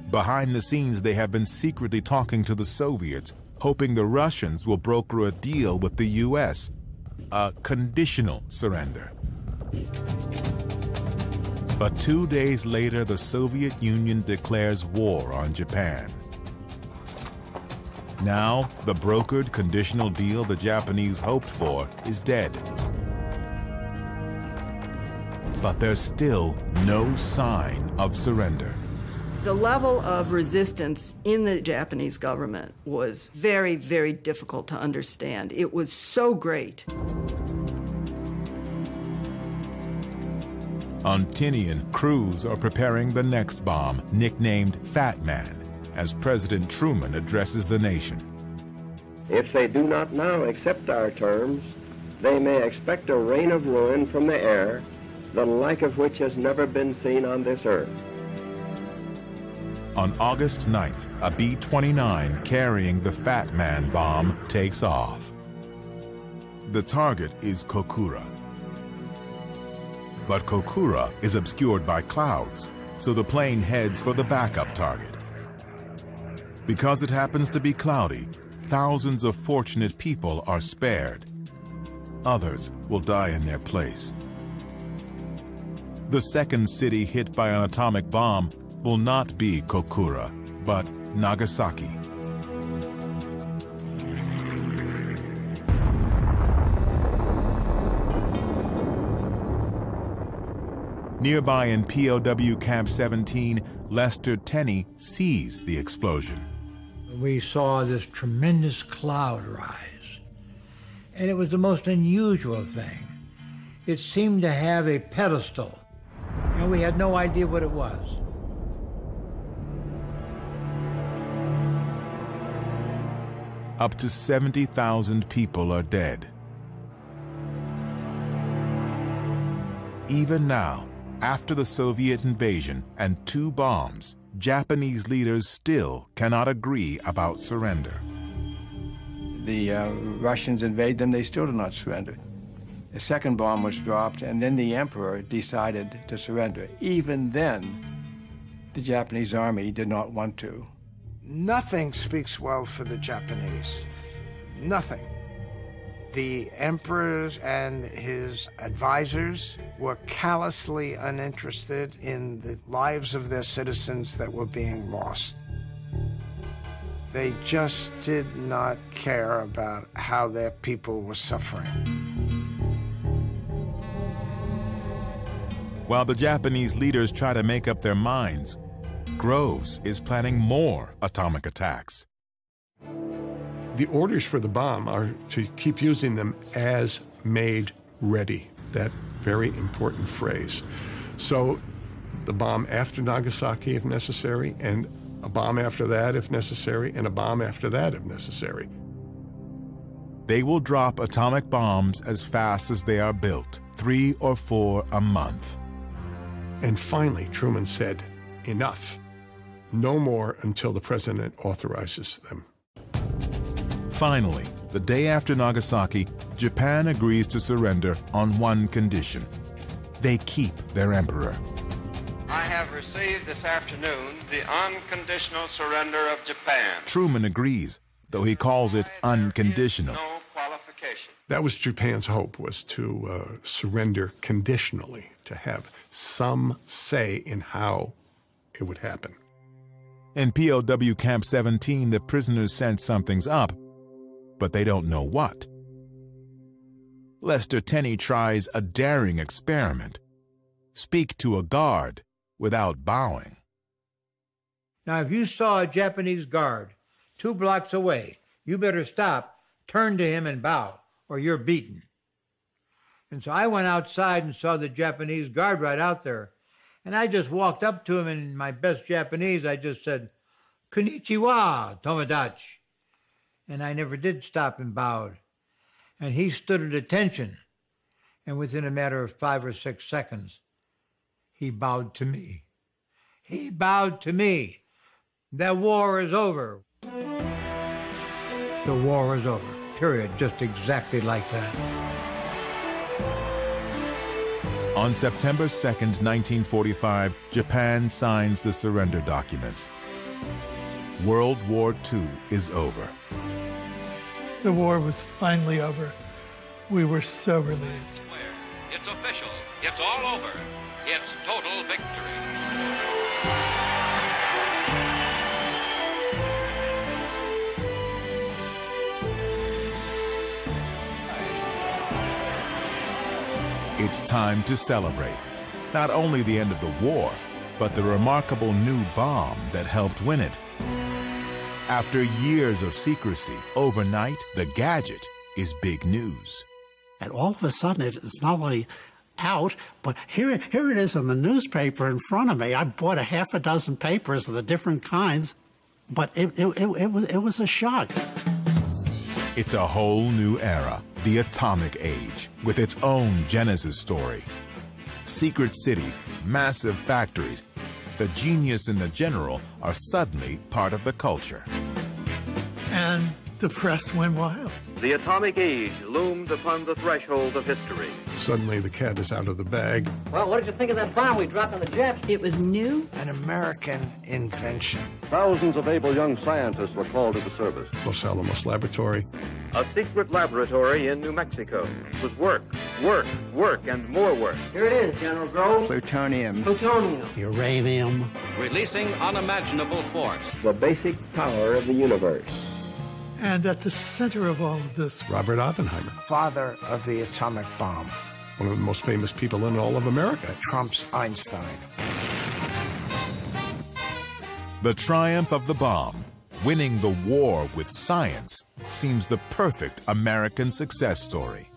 S1: Behind the scenes, they have been secretly talking to the Soviets, hoping the Russians will broker a deal with the US, a conditional surrender. But 2 days later, the Soviet Union declares war on Japan. Now, the brokered conditional deal the Japanese hoped for is dead. But there's still no sign of surrender.
S11: The level of resistance in the Japanese government was very, very difficult to understand. It was so great.
S1: On Tinian, crews are preparing the next bomb, nicknamed Fat Man, as President Truman addresses the nation.
S5: If they do not now accept our terms, they may expect a rain of ruin from the air, the like of which has never been seen on this earth.
S1: On August 9th, a B-29 carrying the Fat Man bomb takes off. The target is Kokura. But Kokura is obscured by clouds, so the plane heads for the backup target. Because it happens to be cloudy, thousands of fortunate people are spared. Others will die in their place. The second city hit by an atomic bomb will not be Kokura, but Nagasaki. Nearby in POW Camp 17, Lester Tenney sees the explosion.
S18: We saw this tremendous cloud rise, and it was the most unusual thing. It seemed to have a pedestal, and we had no idea what it was.
S1: Up to 70,000 people are dead. Even now, after the Soviet invasion and 2 bombs, Japanese leaders still cannot agree about surrender.
S12: The Russians invade them, they still do not surrender. The second bomb was dropped, and then the emperor decided to surrender. Even then, the Japanese army did not want to.
S10: Nothing speaks well for the Japanese. Nothing. The emperor and his advisors were callously uninterested in the lives of their citizens that were being lost. They just did not care about how their people were suffering.
S1: While the Japanese leaders try to make up their minds, Groves is planning more atomic attacks.
S8: The orders for the bomb are to keep using them as made ready, that very important phrase. So the bomb after Nagasaki if necessary, and a bomb after that if necessary, and a bomb after that if necessary.
S1: They will drop atomic bombs as fast as they are built, 3 or 4 a month.
S8: And finally, Truman said, enough. No more until the president authorizes them.
S1: Finally, the day after Nagasaki, Japan agrees to surrender on one condition. They keep their emperor.
S22: I have received this afternoon the unconditional surrender of Japan.
S1: Truman agrees, though he calls it unconditional.
S22: No qualification.
S8: That was Japan's hope, was to surrender conditionally, to have some say in how it would happen.
S1: In POW Camp 17, the prisoners sense something's up, but they don't know what. Lester Tenney tries a daring experiment. Speak to a guard without bowing.
S18: Now, if you saw a Japanese guard 2 blocks away, you better stop, turn to him and bow, or you're beaten. And so I went outside and saw the Japanese guard right out there. And I just walked up to him in my best Japanese. I just said, "Konnichiwa, Tomodachi." And I never did stop and bowed. And he stood at attention. And within a matter of 5 or 6 seconds, he bowed to me. He bowed to me. That war is over. The war is over, period, just exactly like that.
S1: On September 2nd, 1945, Japan signs the surrender documents. World War II is over.
S2: The war was finally over. We were so relieved.
S22: It's official. It's all over. It's total victory.
S1: It's time to celebrate not only the end of the war, but the remarkable new bomb that helped win it. After years of secrecy, overnight, the gadget is big news.
S19: And all of a sudden, it's not only out, but here it is in the newspaper in front of me. I bought a half a dozen papers of the different kinds, but it was a shock.
S1: It's a whole new era, the atomic age, with its own genesis story. Secret cities, massive factories, the genius and the general are suddenly part of the culture.
S2: And the press went wild.
S22: The atomic age loomed upon the threshold of history.
S8: Suddenly the cat is out of the bag.
S23: Well, what did you think of that bomb we dropped on the Japs?
S11: It was new.
S10: An American invention.
S22: Thousands of able young scientists were called into service.
S8: Los Alamos Laboratory.
S22: A secret laboratory in New Mexico whose work Work, work, and more work.
S23: Here it is, General Groves.
S17: Plutonium.
S23: Plutonium.
S19: Uranium.
S7: Releasing unimaginable force.
S5: The basic power of the universe.
S2: And at the center of all of this,
S8: Robert Oppenheimer,
S10: Father of the atomic bomb.
S8: one of the most famous people in all of America.
S10: Trump's Einstein.
S1: The triumph of the bomb, winning the war with science, seems the perfect American success story.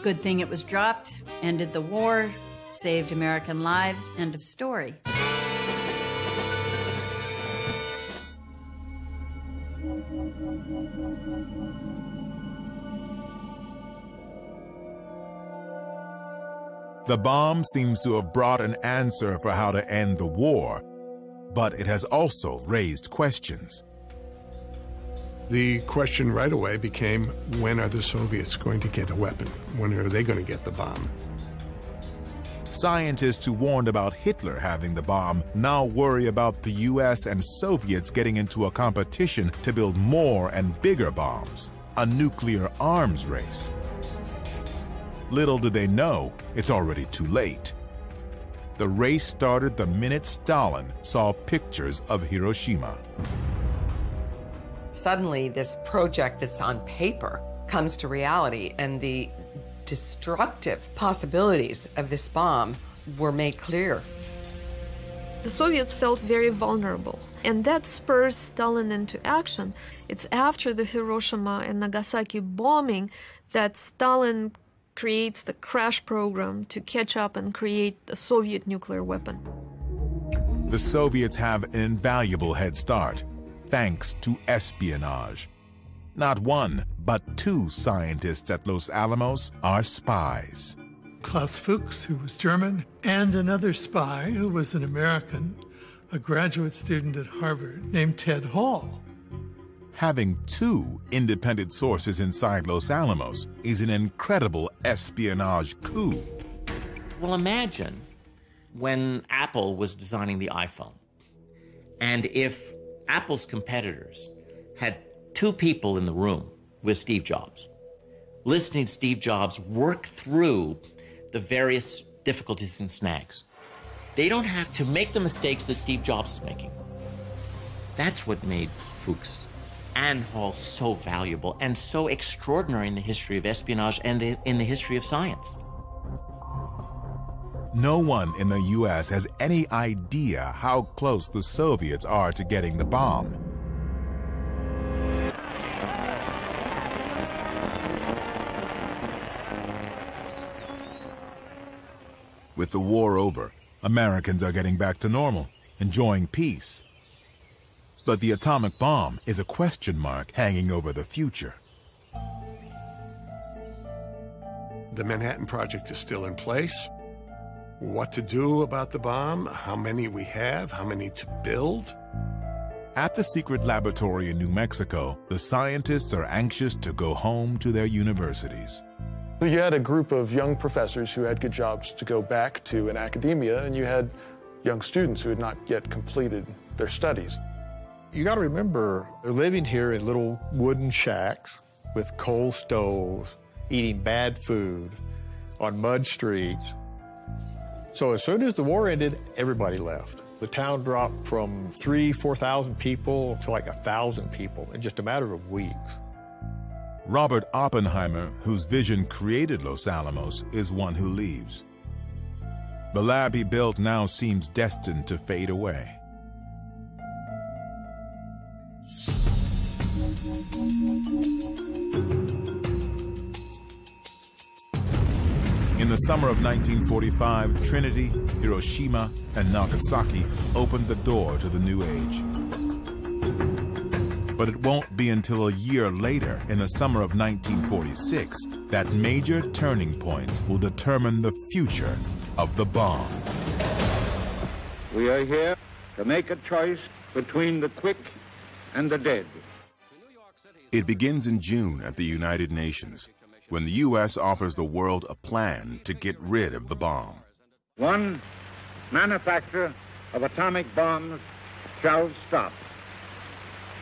S13: Good thing it was dropped, ended the war, saved American lives, end of story.
S1: The bomb seems to have brought an answer for how to end the war, but it has also raised questions.
S8: The question right away became, when are the Soviets going to get a weapon? When are they going to get the bomb?
S1: Scientists who warned about Hitler having the bomb now worry about the US and Soviets getting into a competition to build more and bigger bombs, a nuclear arms race. Little do they know, it's already too late. The race started the minute Stalin saw pictures of Hiroshima.
S14: Suddenly, this project that's on paper comes to reality, and the destructive possibilities of this bomb were made clear.
S3: The Soviets felt very vulnerable, and that spurs Stalin into action. It's after the Hiroshima and Nagasaki bombing that Stalin creates the crash program to catch up and create the Soviet nuclear weapon.
S1: The Soviets have an invaluable head start, thanks to espionage. Not one, but two scientists at Los Alamos are spies.
S2: Klaus Fuchs, who was German, and another spy who was an American, a graduate student at Harvard named Ted Hall.
S1: Having two independent sources inside Los Alamos is an incredible espionage coup.
S6: Well, imagine when Apple was designing the iPhone, and if Apple's competitors had two people in the room with Steve Jobs, listening to Steve Jobs work through the various difficulties and snags. They don't have to make the mistakes that Steve Jobs is making. That's what made Fuchs and Hall so valuable and so extraordinary in the history of espionage and in the history of science.
S1: No one in the US has any idea how close the Soviets are to getting the bomb. With the war over, Americans are getting back to normal, enjoying peace. But the atomic bomb is a question mark hanging over the future.
S8: The Manhattan Project is still in place. What to do about the bomb, how many we have, how many to build.
S1: At the secret laboratory in New Mexico, the scientists are anxious to go home to their universities.
S15: So you had a group of young professors who had good jobs to go back to in academia, and you had young students who had not yet completed their studies.
S4: You got to remember, they're living here in little wooden shacks with coal stoves, eating bad food on mud streets. So as soon as the war ended, everybody left. The town dropped from 4,000 people to like 1,000 people in just a matter of weeks.
S1: Robert Oppenheimer, whose vision created Los Alamos, is one who leaves. The lab he built now seems destined to fade away. In the summer of 1945, Trinity, Hiroshima, and Nagasaki opened the door to the new age. But it won't be until a year later, in the summer of 1946, that major turning points will determine the future of the bomb.
S22: We are here to make a choice between the quick and the dead.
S1: It begins in June at the United Nations, when the U.S. offers the world a plan to get rid of the bomb.
S22: 1, manufacture of atomic bombs shall stop.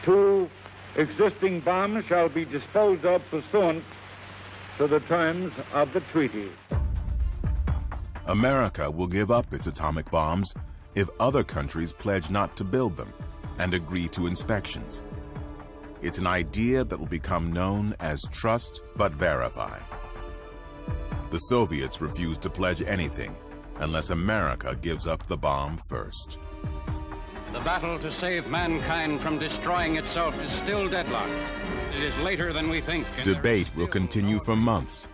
S22: 2, existing bombs shall be disposed of pursuant to the terms of the treaty.
S1: America will give up its atomic bombs if other countries pledge not to build them and agree to inspections. It's an idea that will become known as trust but verify. The Soviets refuse to pledge anything unless America gives up the bomb first.
S9: The battle to save mankind from destroying itself is still deadlocked. It is later than we think.
S1: Debate will continue for months.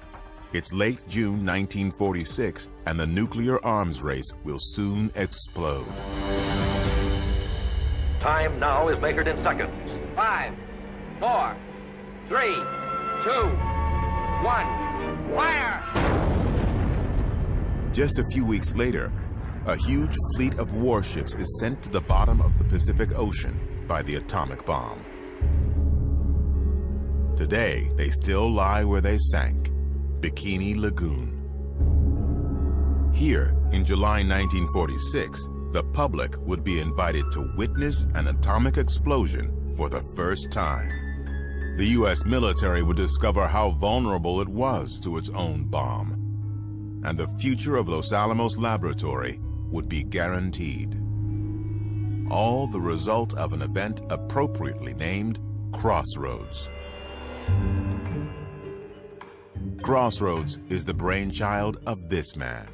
S1: It's late June 1946, and the nuclear arms race will soon explode.
S16: Time now is measured in seconds. 5, 4, 3, 2, 1, fire!
S1: Just a few weeks later, a huge fleet of warships is sent to the bottom of the Pacific Ocean by the atomic bomb. Today, they still lie where they sank, Bikini Lagoon. Here, in July 1946, the public would be invited to witness an atomic explosion for the first time. The U.S. military would discover how vulnerable it was to its own bomb, and the future of Los Alamos Laboratory would be guaranteed. All the result of an event appropriately named Crossroads. Crossroads is the brainchild of this man.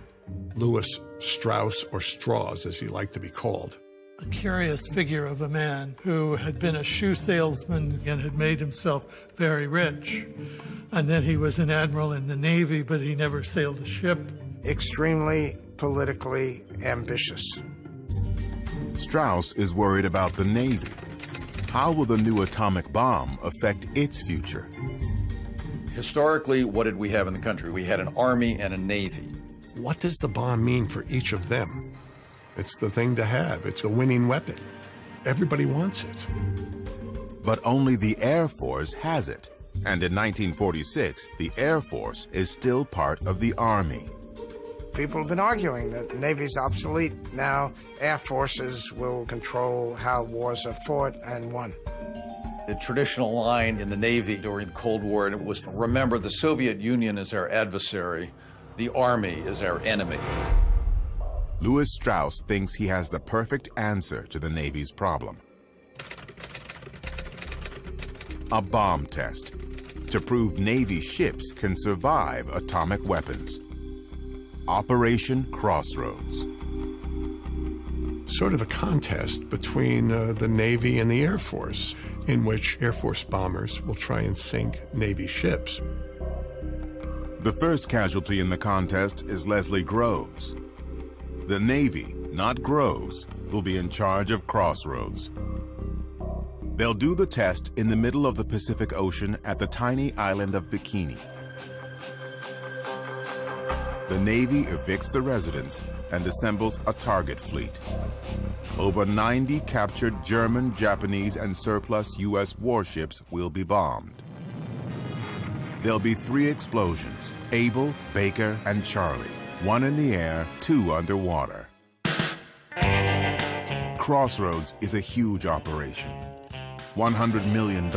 S8: Louis Strauss, or Strauss as he liked to be called.
S2: A curious figure of a man who had been a shoe salesman and had made himself very rich. And then he was an admiral in the Navy, but he never sailed a ship.
S10: Extremely politically ambitious.
S1: Strauss is worried about the Navy. How will the new atomic bomb affect its future?
S21: Historically, what did we have in the country? We had an army and a navy.
S8: What does the bomb mean for each of them? It's the thing to have. It's a winning weapon. Everybody wants it.
S1: But only the Air Force has it. And in 1946, the Air Force is still part of the Army.
S10: People have been arguing that the Navy's obsolete. Now, Air Forces will control how wars are fought and won.
S21: The traditional line in the Navy during the Cold War was, remember, the Soviet Union is our adversary, the Army is our enemy.
S1: Louis Strauss thinks he has the perfect answer to the Navy's problem. A bomb test to prove Navy ships can survive atomic weapons. Operation Crossroads.
S8: Sort of a contest between the Navy and the Air Force, in which Air Force bombers will try and sink Navy ships.
S1: The first casualty in the contest is Leslie Groves. The Navy, not Groves, will be in charge of Crossroads. They'll do the test in the middle of the Pacific Ocean at the tiny island of Bikini. The Navy evicts the residents and assembles a target fleet. Over 90 captured German, Japanese, and surplus U.S. warships will be bombed. There'll be 3 explosions, Able, Baker, and Charlie. 1 in the air, 2 underwater. Crossroads is a huge operation. $100 million,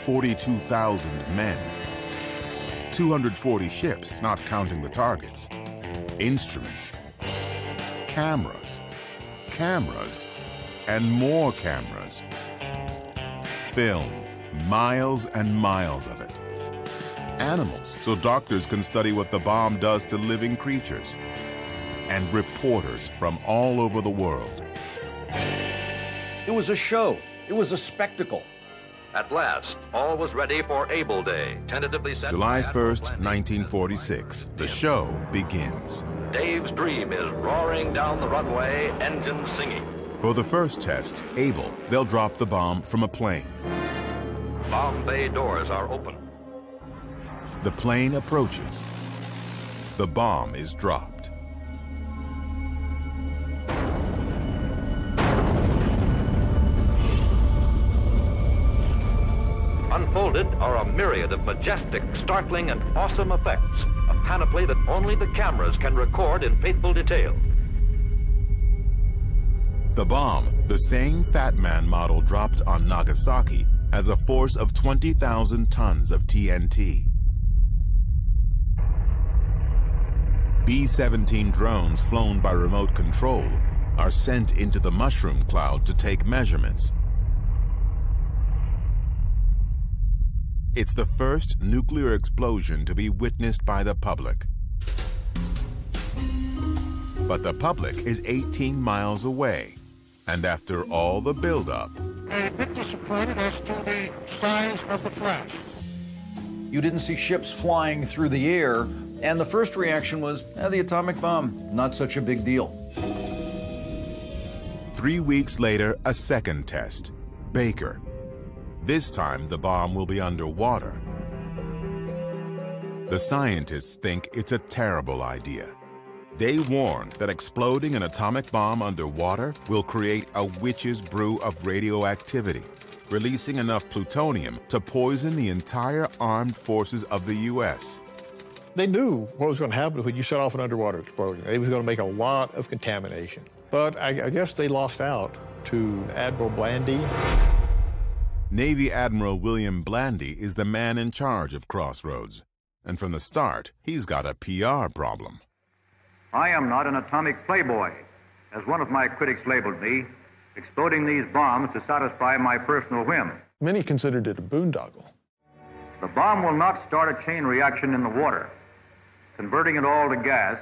S1: 42,000 men, 240 ships, not counting the targets, instruments, cameras, and more cameras. Film, miles and miles of it. Animals, so doctors can study what the bomb does to living creatures. And reporters from all over the world.
S21: It was a show. It was a spectacle.
S16: At last, all was ready for Able Day, tentatively set
S1: July
S16: by
S1: 1st, 1946. The show begins.
S16: Dave's dream is roaring down the runway, engines singing.
S1: For the first test, Able, they'll drop the bomb from a plane.
S16: Bomb bay doors are open.
S1: The plane approaches. The bomb is dropped.
S16: Unfolded are a myriad of majestic, startling, and awesome effects, a panoply that only the cameras can record in faithful detail.
S1: The bomb, the same Fat Man model dropped on Nagasaki, has a force of 20,000 tons of TNT. B-17 drones flown by remote control are sent into the mushroom cloud to take measurements. It's the first nuclear explosion to be witnessed by the public. But the public is 18 miles away, and after all the buildup,
S22: I'm a bit disappointed as to the size of the flash.
S21: You didn't see ships flying through the air, and the first reaction was, the atomic bomb, not such a big deal.
S1: 3 weeks later, a second test, Baker. This time, the bomb will be underwater. The scientists think it's a terrible idea. They warn that exploding an atomic bomb underwater will create a witch's brew of radioactivity, releasing enough plutonium to poison the entire armed forces of the U.S.
S4: They knew what was going to happen when you set off an underwater explosion. It was going to make a lot of contamination. But I guess they lost out to Admiral Blandy.
S1: Navy Admiral William Blandy is the man in charge of Crossroads. And from the start, he's got a PR problem.
S12: I am not an atomic playboy, as one of my critics labeled me, exploding these bombs to satisfy my personal whim.
S15: Many considered it a boondoggle.
S12: The bomb will not start a chain reaction in the water, converting it all to gas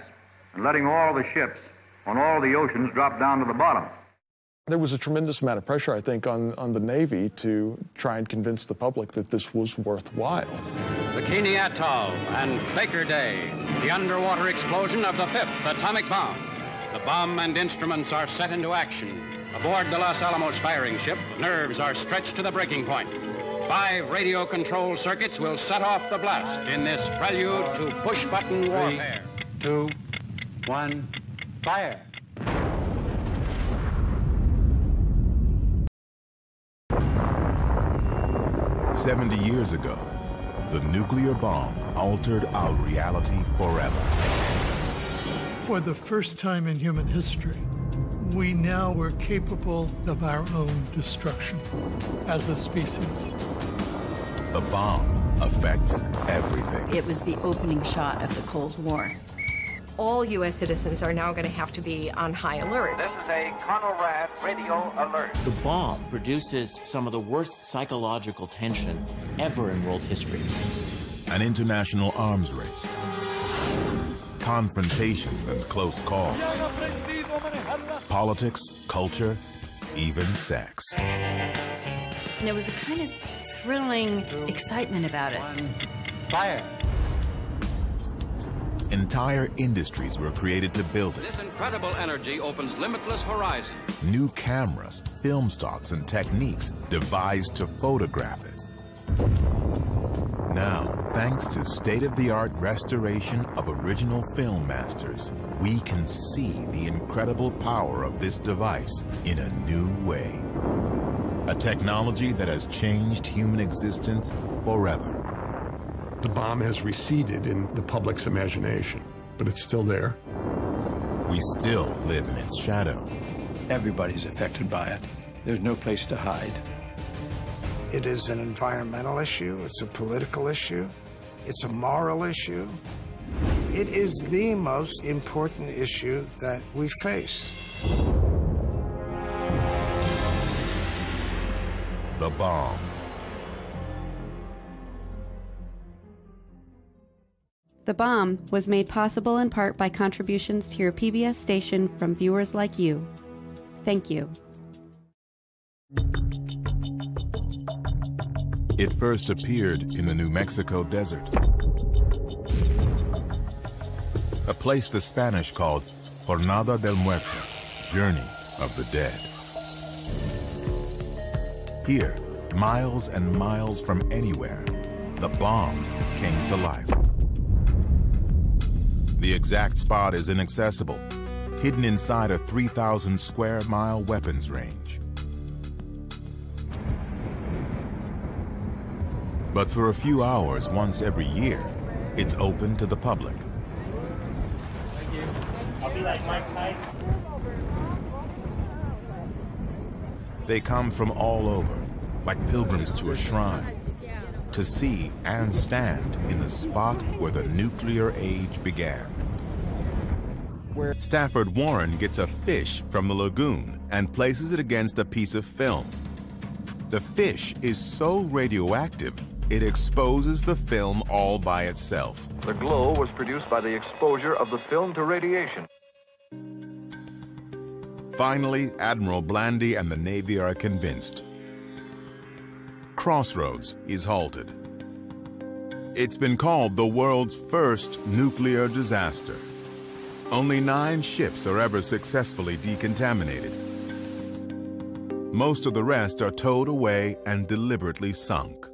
S12: and letting all the ships on all the oceans drop down to the bottom.
S15: There was a tremendous amount of pressure, I think, on the Navy to try and convince the public that this was worthwhile.
S9: Bikini Atoll and Baker Day, the underwater explosion of the 5th atomic bomb. The bomb and instruments are set into action. Aboard the Los Alamos firing ship, nerves are stretched to the breaking point. 5 radio control circuits will set off the blast in this prelude to push-button warfare.
S22: 3, 2, 1, fire.
S1: "70 years ago, the nuclear bomb altered our reality forever.
S2: For the first time in human history, we now were capable of our own destruction as a species.
S1: The bomb affects everything.
S13: It was the opening shot of the Cold War.
S18: All U.S. citizens are now going to have to be on high alert.
S16: This is a Conrad radio alert.
S6: The bomb produces some of the worst psychological tension ever in world history.
S1: An international arms race. Confrontations and close calls. Politics, culture, even sex.
S13: There was a kind of thrilling excitement about it.
S22: Fire.
S1: Entire industries were created to build it.
S9: This incredible energy opens limitless horizons.
S1: New cameras, film stocks, and techniques devised to photograph it. Now, thanks to state-of-the-art restoration of original film masters, we can see the incredible power of this device in a new way. A technology that has changed human existence forever.
S8: The bomb has receded in the public's imagination, but it's still there.
S1: We still live in its shadow.
S22: Everybody's affected by it. There's no place to hide.
S10: It is an environmental issue, it's a political issue, it's a moral issue. It is the most important issue that we face.
S1: The bomb.
S20: The Bomb was made possible in part by contributions to your PBS station from viewers like you. Thank you.
S1: It first appeared in the New Mexico desert, a place the Spanish called Jornada del Muerto, Journey of the Dead. Here, miles and miles from anywhere, the bomb came to life. The exact spot is inaccessible, hidden inside a 3,000 square mile weapons range. But for a few hours once every year, it's open to the public.
S24: Thank you. I'll be like Mike Tyson.
S1: They come from all over, like pilgrims to a shrine, to see and stand in the spot where the nuclear age began. Stafford Warren gets a fish from the lagoon and places it against a piece of film. The fish is so radioactive, it exposes the film all by itself.
S16: The glow was produced by the exposure of the film to radiation.
S1: Finally, Admiral Blandy and the Navy are convinced. Crossroads is halted. It's been called the world's first nuclear disaster. Only 9 ships are ever successfully decontaminated. Most of the rest are towed away and deliberately sunk.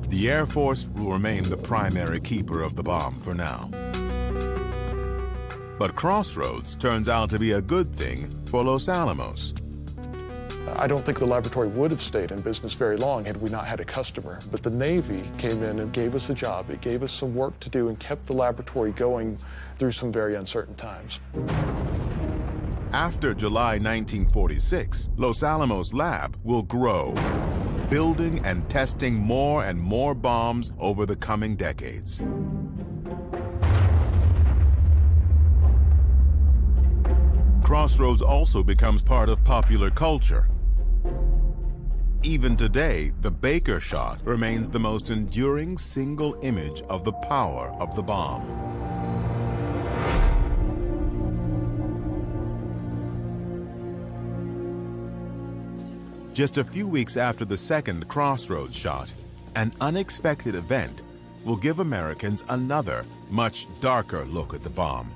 S1: The Air Force will remain the primary keeper of the bomb for now. But Crossroads turns out to be a good thing for Los Alamos.
S15: I don't think the laboratory would have stayed in business very long had we not had a customer. But the Navy came in and gave us a job. It gave us some work to do and kept the laboratory going through some very uncertain times.
S1: After July 1946, Los Alamos Lab will grow, building and testing more and more bombs over the coming decades. Crossroads also becomes part of popular culture. Even today, the Baker shot remains the most enduring single image of the power of the bomb. Just a few weeks after the second Crossroads shot, an unexpected event will give Americans another, much darker look at the bomb.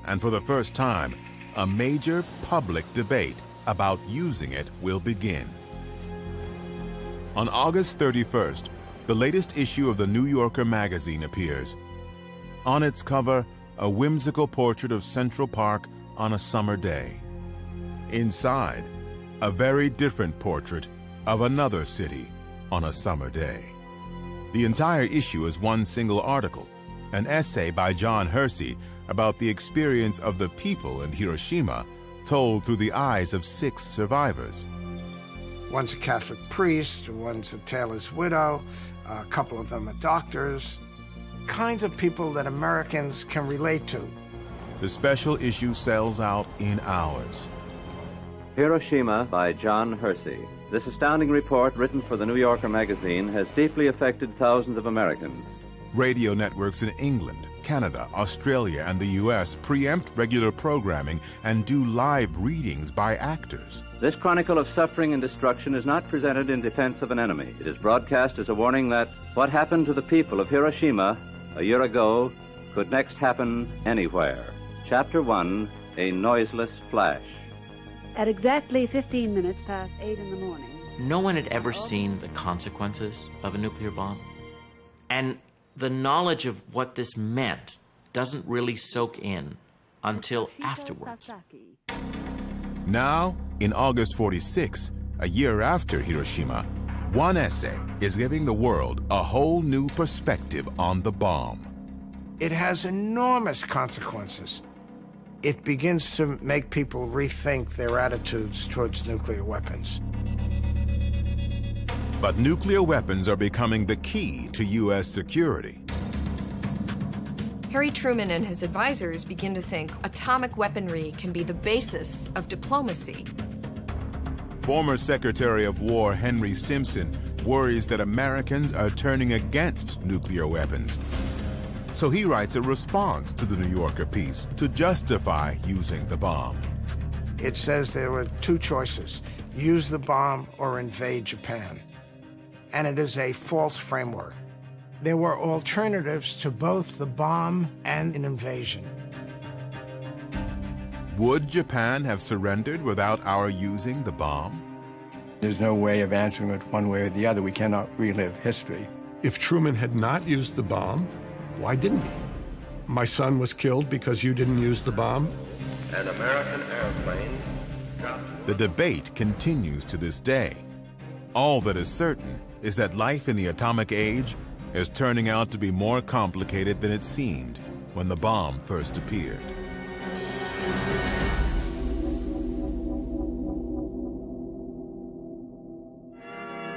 S1: And for the first time, a major public debate about using it will begin. On August 31st, the latest issue of the New Yorker magazine appears. On its cover, a whimsical portrait of Central Park on a summer day. Inside, a very different portrait of another city on a summer day. The entire issue is one single article, an essay by John Hersey about the experience of the people in Hiroshima, told through the eyes of 6 survivors.
S10: One's a Catholic priest, one's a tailor's widow, a couple of them are doctors, kinds of people that Americans can relate to.
S1: The special issue sells out in hours.
S11: Hiroshima by John Hersey. This astounding report, written for the New Yorker magazine, has deeply affected thousands of Americans.
S1: Radio networks in England, Canada, Australia, and the U.S. preempt regular programming and do live readings by actors.
S11: This chronicle of suffering and destruction is not presented in defense of an enemy. It is broadcast as a warning that what happened to the people of Hiroshima a year ago could next happen anywhere. Chapter 1, A Noiseless Flash.
S17: At exactly 15 minutes past 8 in the morning.
S6: No one had ever seen the consequences of a nuclear bomb. And the knowledge of what this meant doesn't really soak in until afterwards.
S1: Now, in August 46, a year after Hiroshima, one essay is giving the world a whole new perspective on the bomb.
S10: It has enormous consequences. It begins to make people rethink their attitudes towards nuclear weapons.
S1: But nuclear weapons are becoming the key to U.S. security.
S18: Harry Truman and his advisors begin to think atomic weaponry can be the basis of diplomacy.
S1: Former Secretary of War Henry Stimson worries that Americans are turning against nuclear weapons. So he writes a response to the New Yorker piece to justify using the bomb.
S10: It says there were 2 choices, use the bomb or invade Japan. And it is a false framework. There were alternatives to both the bomb and an invasion.
S1: Would Japan have surrendered without our using the bomb?
S19: There's no way of answering it one way or the other. We cannot relive history.
S8: If Truman had not used the bomb, why didn't he? My son was killed because you didn't use the bomb?
S5: An American airplane.
S1: The debate continues to this day. All that is certain is that life in the atomic age is turning out to be more complicated than it seemed when the bomb first appeared.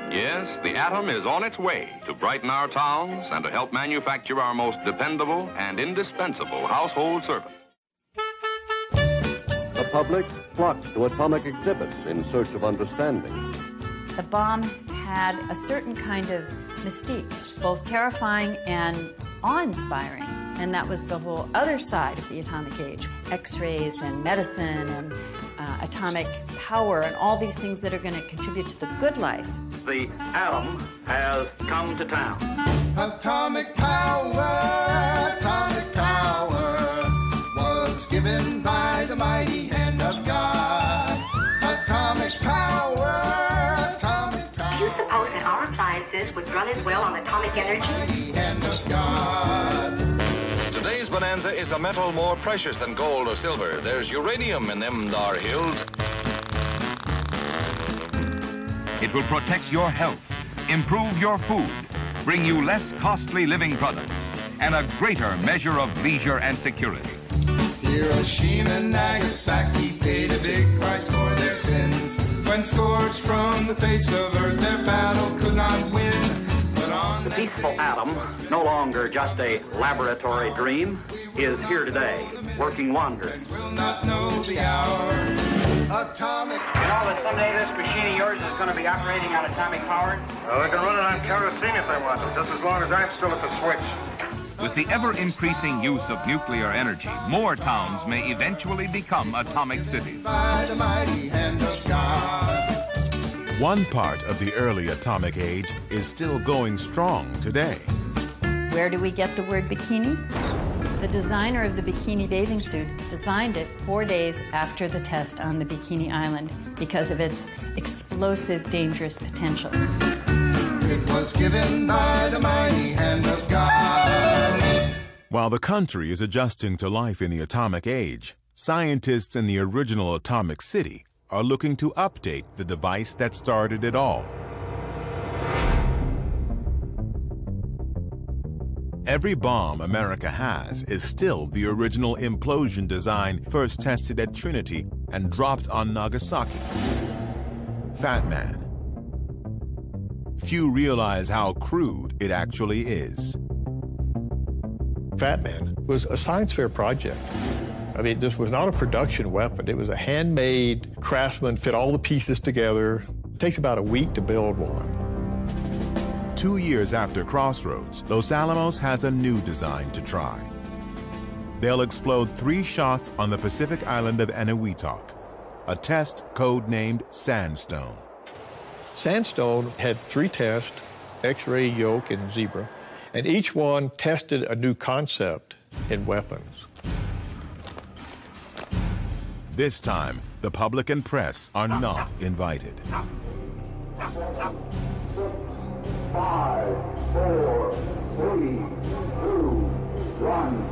S16: Yes,
S3: The atom is on its way to brighten our towns and to help manufacture our most dependable and indispensable household servant.
S7: The public flocked to atomic exhibits in search of understanding.
S13: The bomb had a certain kind of mystique, both terrifying and awe-inspiring. And that was the whole other side of the atomic age. X-rays and medicine and atomic power and all these things that are going to contribute to the good life.
S22: The atom has come to town.
S14: Atomic power was given by the mighty hand of God. Atomic power, atomic power.
S23: Do you suppose that our appliances would run as well on atomic energy?
S14: Mighty hand of God.
S16: Today's bonanza is a metal more precious than gold or silver. There's uranium in them dar hills.
S25: It will protect your health, improve your food, bring you less costly living products, and a greater measure of leisure and security.
S14: Hiroshima and Nagasaki paid a big price for their sins. When scourged from the face of earth, their battle could not win.
S22: The peaceful atom, no longer just a laboratory dream, is here today, working wonders.
S14: Will not know the hour. Atomic.
S22: You know that someday this machine of yours is going to be operating on atomic power?
S12: Well, they can run it on kerosene if they want to, just as long as I'm still at the switch.
S25: With the ever-increasing use of nuclear energy, more towns may eventually become atomic cities.
S14: By the mighty hand of God.
S1: One part of the early atomic age is still going strong today.
S13: Where do we get the word bikini? The designer of the bikini bathing suit designed it 4 days after the test on the Bikini Island because of its explosive, dangerous potential.
S14: It was given by the mighty hand of God.
S1: While the country is adjusting to life in the atomic age, scientists in the original atomic city are looking to update the device that started it all. Every bomb America has is still the original implosion design first tested at Trinity and dropped on Nagasaki. Fat Man. Few realize how crude it actually is.
S4: Fat Man was a science fair project. I mean, this was not a production weapon. It was a handmade, craftsman fit all the pieces together. It takes about a week to build one.
S1: 2 years after Crossroads, Los Alamos has a new design to try. They'll explode 3 shots on the Pacific island of Eniwetok, a test codenamed Sandstone.
S4: Sandstone had 3 tests, X-ray, yoke, and zebra, and each one tested a new concept in weapons.
S1: This time, the public and press are not invited.
S22: 5, 4, 3, 2, 1.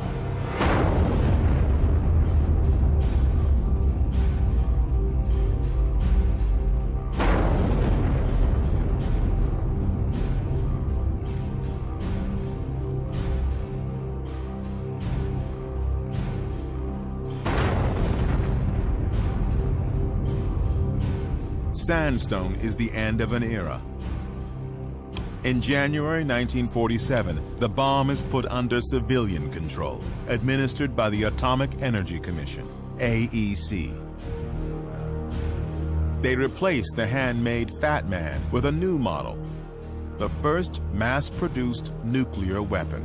S1: Sandstone is the end of an era. In January 1947, the bomb is put under civilian control, administered by the Atomic Energy Commission, AEC. They replace the handmade Fat Man with a new model, the first mass-produced nuclear weapon.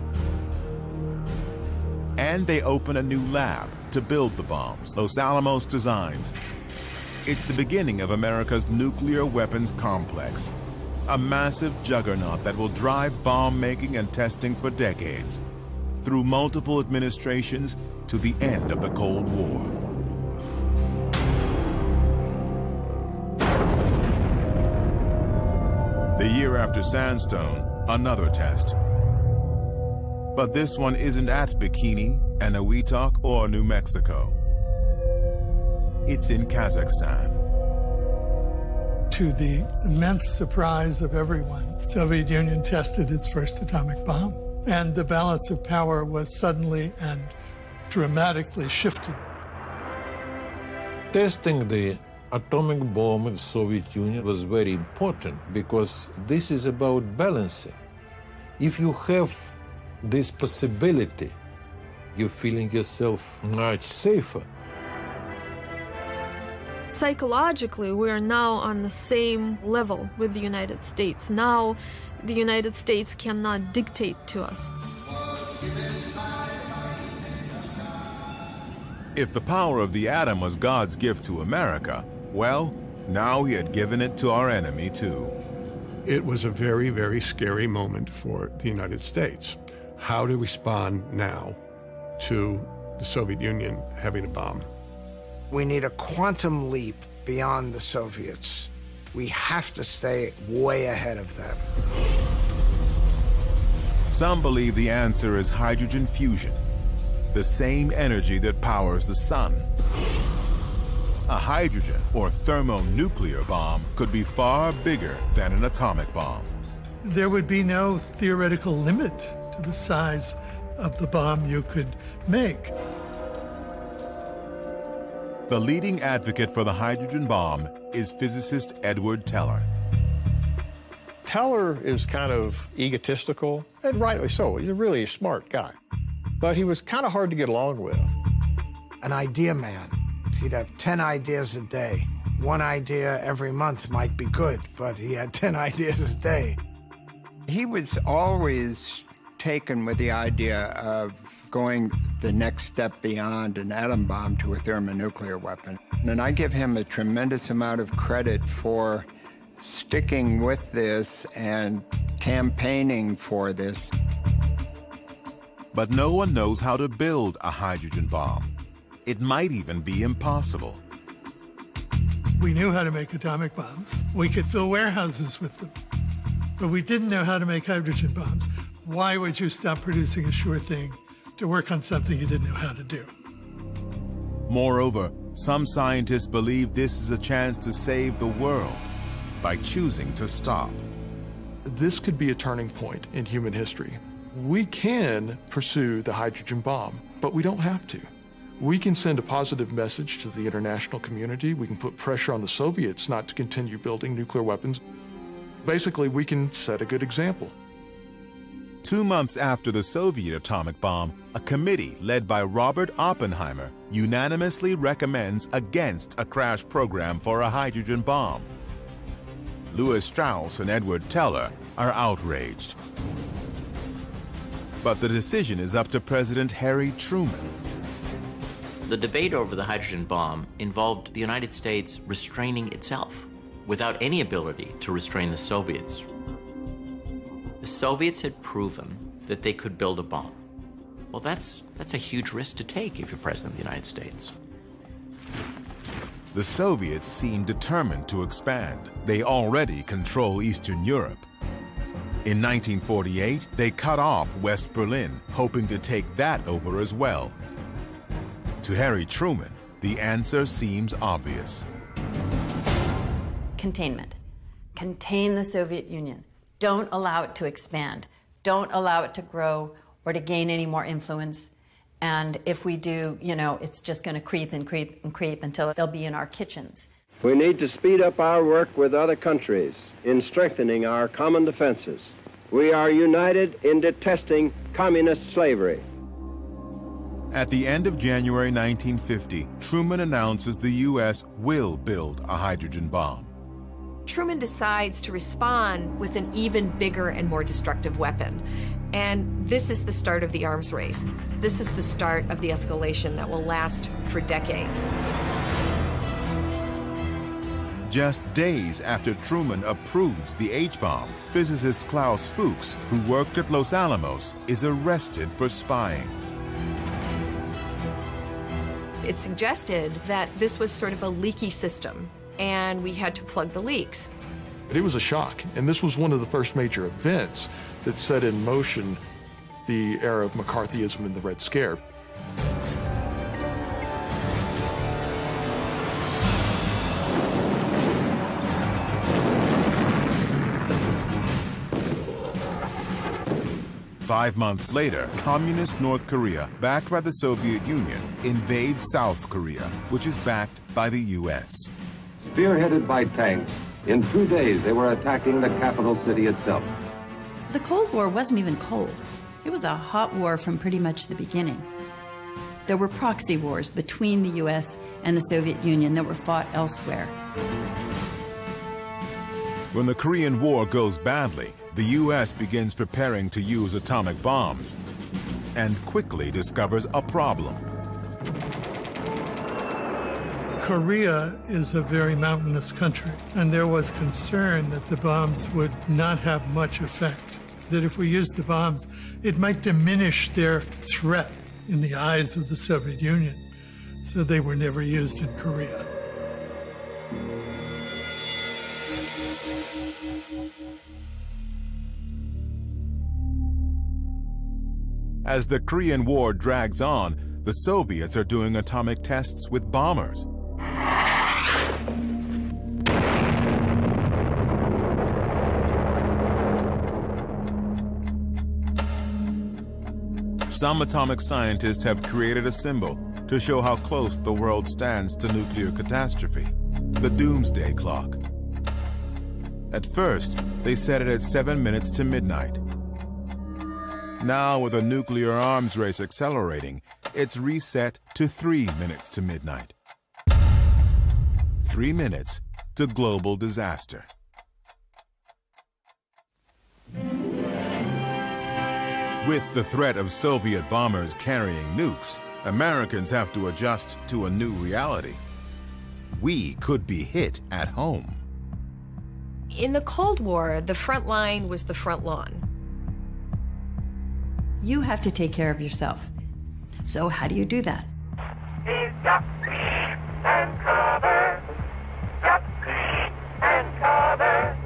S1: And they open a new lab to build the bombs Los Alamos designs. It's the beginning of America's nuclear weapons complex, a massive juggernaut that will drive bomb making and testing for decades, through multiple administrations to the end of the Cold War. The year after Sandstone, another test. But this one isn't at Bikini, Eniwetok, or New Mexico. It's in Kazakhstan.
S2: To the immense surprise of everyone, the Soviet Union tested its first atomic bomb, and the balance of power was suddenly and dramatically shifted.
S26: Testing the
S9: atomic bomb in the Soviet Union was very important because this is about balancing. If you have this possibility, you're feeling yourself much safer.
S15: Psychologically, we are now on the same level with the United States. Now, the United States cannot dictate to us.
S1: If the power of the atom was God's gift to America, well, now he had given it to our enemy too.
S8: It was a very, very scary moment for the United States. How to respond now to the Soviet Union having a bomb.
S10: We need a quantum leap beyond the Soviets. We have to stay way ahead of them.
S1: Some believe the answer is hydrogen fusion, the same energy that powers the sun. A hydrogen or thermonuclear bomb could be far bigger than an atomic bomb.
S2: There would be no theoretical limit to the size of the bomb you could make.
S1: The leading advocate for the hydrogen bomb is physicist Edward Teller.
S4: Teller is kind of egotistical, and rightly so. He's a really smart guy. But he was kind of hard to get along with.
S10: An idea man. He'd have 10 ideas a day. One idea every month might be good, but he had 10 ideas a day.
S20: He was always taken with the idea of going the next step beyond an atom bomb to a thermonuclear weapon. And I give him a tremendous amount of credit for sticking with this and campaigning for this.
S1: But no one knows how to build a hydrogen bomb. It might even be impossible.
S2: We knew how to make atomic bombs. We could fill warehouses with them. But we didn't know how to make hydrogen bombs. Why would you stop producing a sure thing to work on something you didn't know how to do?
S1: Moreover, some scientists believe this is a chance to save the world by choosing to stop.
S21: This could be a turning point in human history. We can pursue the hydrogen bomb, but we don't have to. We can send a positive message to the international community. We can put pressure on the Soviets not to continue building nuclear weapons. Basically, we can set a good example.
S1: 2 months after the Soviet atomic bomb, a committee led by Robert Oppenheimer unanimously recommends against a crash program for a hydrogen bomb. Lewis Strauss and Edward Teller are outraged. But the decision is up to President Harry Truman.
S6: The debate over the hydrogen bomb involved the United States restraining itself without any ability to restrain the Soviets. The Soviets had proven that they could build a bomb. Well, that's a huge risk to take if you're president of the United States.
S1: The Soviets seem determined to expand. They already control Eastern Europe. In 1948, they cut off West Berlin, hoping to take that over as well. To Harry Truman, the answer seems obvious.
S13: Containment. Contain the Soviet Union. Don't allow it to expand. Don't allow it to grow or to gain any more influence. And if we do, it's just going to creep and creep and creep until they'll be in our kitchens.
S5: We need to speed up our work with other countries in strengthening our common defenses. We are united in detesting communist slavery.
S1: At the end of January 1950, Truman announces the U.S. will build a hydrogen bomb.
S18: Truman decides to respond with an even bigger and more destructive weapon. And this is the start of the arms race. This is the start of the escalation that will last for decades.
S1: Just days after Truman approves the H-bomb, physicist Klaus Fuchs, who worked at Los Alamos, is arrested for spying.
S18: It suggested that this was sort of a leaky system, and we had to plug the leaks.
S21: It was a shock, and this was one of the first major events that set in motion the era of McCarthyism and the Red Scare.
S1: Five months later, communist North Korea, backed by the Soviet Union, invades South Korea, which is backed by the U.S.
S16: Spearheaded by tanks, in 2 days they were attacking the capital city itself.
S13: The Cold War wasn't even cold. It was a hot war from pretty much the beginning. There were proxy wars between the US and the Soviet Union that were fought elsewhere.
S1: When the Korean War goes badly, the US begins preparing to use atomic bombs and quickly discovers a problem.
S2: Korea is a very mountainous country, and there was concern that the bombs would not have much effect, that if we used the bombs, it might diminish their threat in the eyes of the Soviet Union. So they were never used in Korea.
S1: As the Korean War drags on, the Soviets are doing atomic tests with bombers. Some atomic scientists have created a symbol to show how close the world stands to nuclear catastrophe, the doomsday clock. At first, they set it at 7 minutes to midnight. Now, with a nuclear arms race accelerating, it's reset to 3 minutes to midnight. 3 minutes to global disaster. With the threat of Soviet bombers carrying nukes, Americans have to adjust to a new reality. We could be hit at home.
S18: In the Cold War, the front line was the front lawn.
S13: You have to take care of yourself. So how do you do that?
S14: And cover. And cover.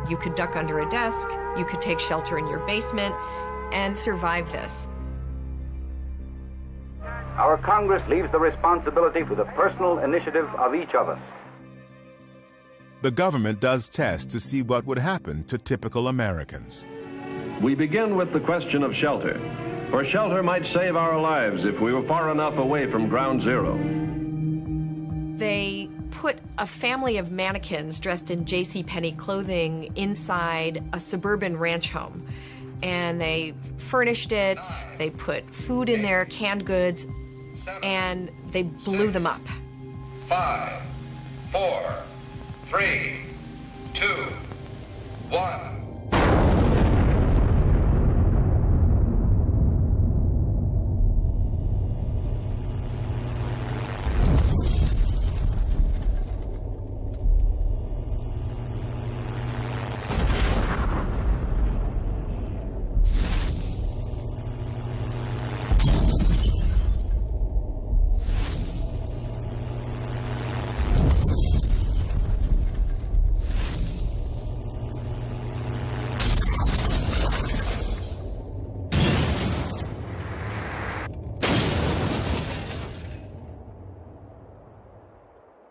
S18: You could duck under a desk, you could take shelter in your basement, and survive this.
S22: Our Congress leaves the responsibility for the personal initiative of each of us.
S1: The government does tests to see what would happen to typical Americans.
S16: We begin with the question of shelter, for shelter might save our lives if we were far enough away from ground zero.
S18: They put a family of mannequins dressed in JCPenney clothing inside a suburban ranch home. And they furnished it, they put food in there, canned goods, and they blew them up.
S3: 5, 4, 3, 2, 1.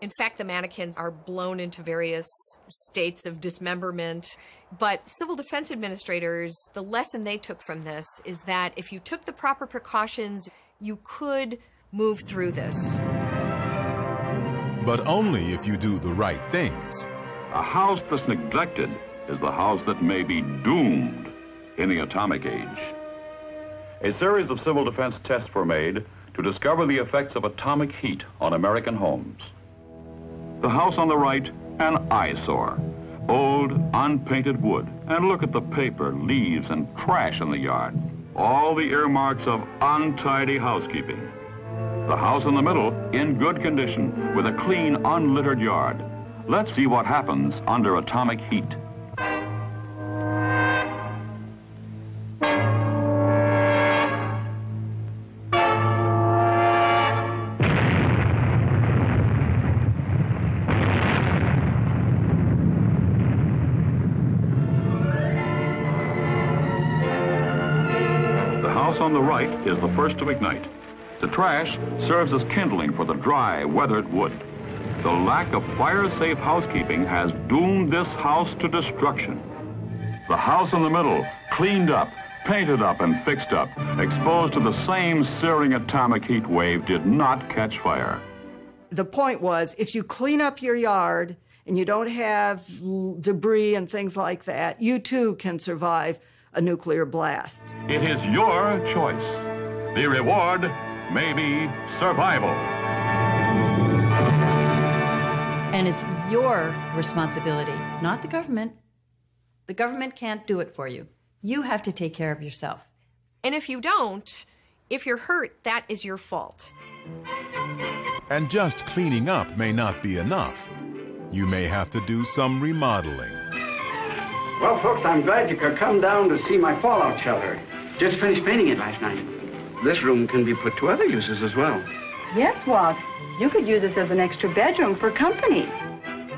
S18: In fact, the mannequins are blown into various states of dismemberment. But civil defense administrators, the lesson they took from this is that if you took the proper precautions, you could move through this.
S1: But only if you do the right things.
S12: A house that's neglected is the house that may be doomed in the atomic age. A series of civil defense tests were made to discover the effects of atomic heat on American homes. The house on the right, an eyesore. Old, unpainted wood. And look at the paper, leaves, and trash in the yard. All the earmarks of untidy housekeeping. The house in the middle, in good condition, with a clean, unlittered yard. Let's see what happens under atomic heat. On the right is the first to ignite. The trash serves as kindling for the dry, weathered wood. The lack of fire-safe housekeeping has doomed this house to destruction. The house in the middle, cleaned up, painted up, and fixed up, exposed to the same searing atomic heat wave, did not catch fire.
S7: The point was, if you clean up your yard and you don't have debris and things like that, you too can survive a nuclear blast.
S12: It is your choice. The reward may be survival.
S13: And it's your responsibility, not the government. The government can't do it for you. You have to take care of yourself.
S18: And if you don't, if you're hurt, that is your fault.
S1: And just cleaning up may not be enough. You may have to do some remodeling.
S22: Well, folks, I'm glad you could come down to see my fallout shelter. Just finished painting it last night. This room can be put to other uses as well.
S11: Yes, Walt. You could use this as an extra bedroom for company.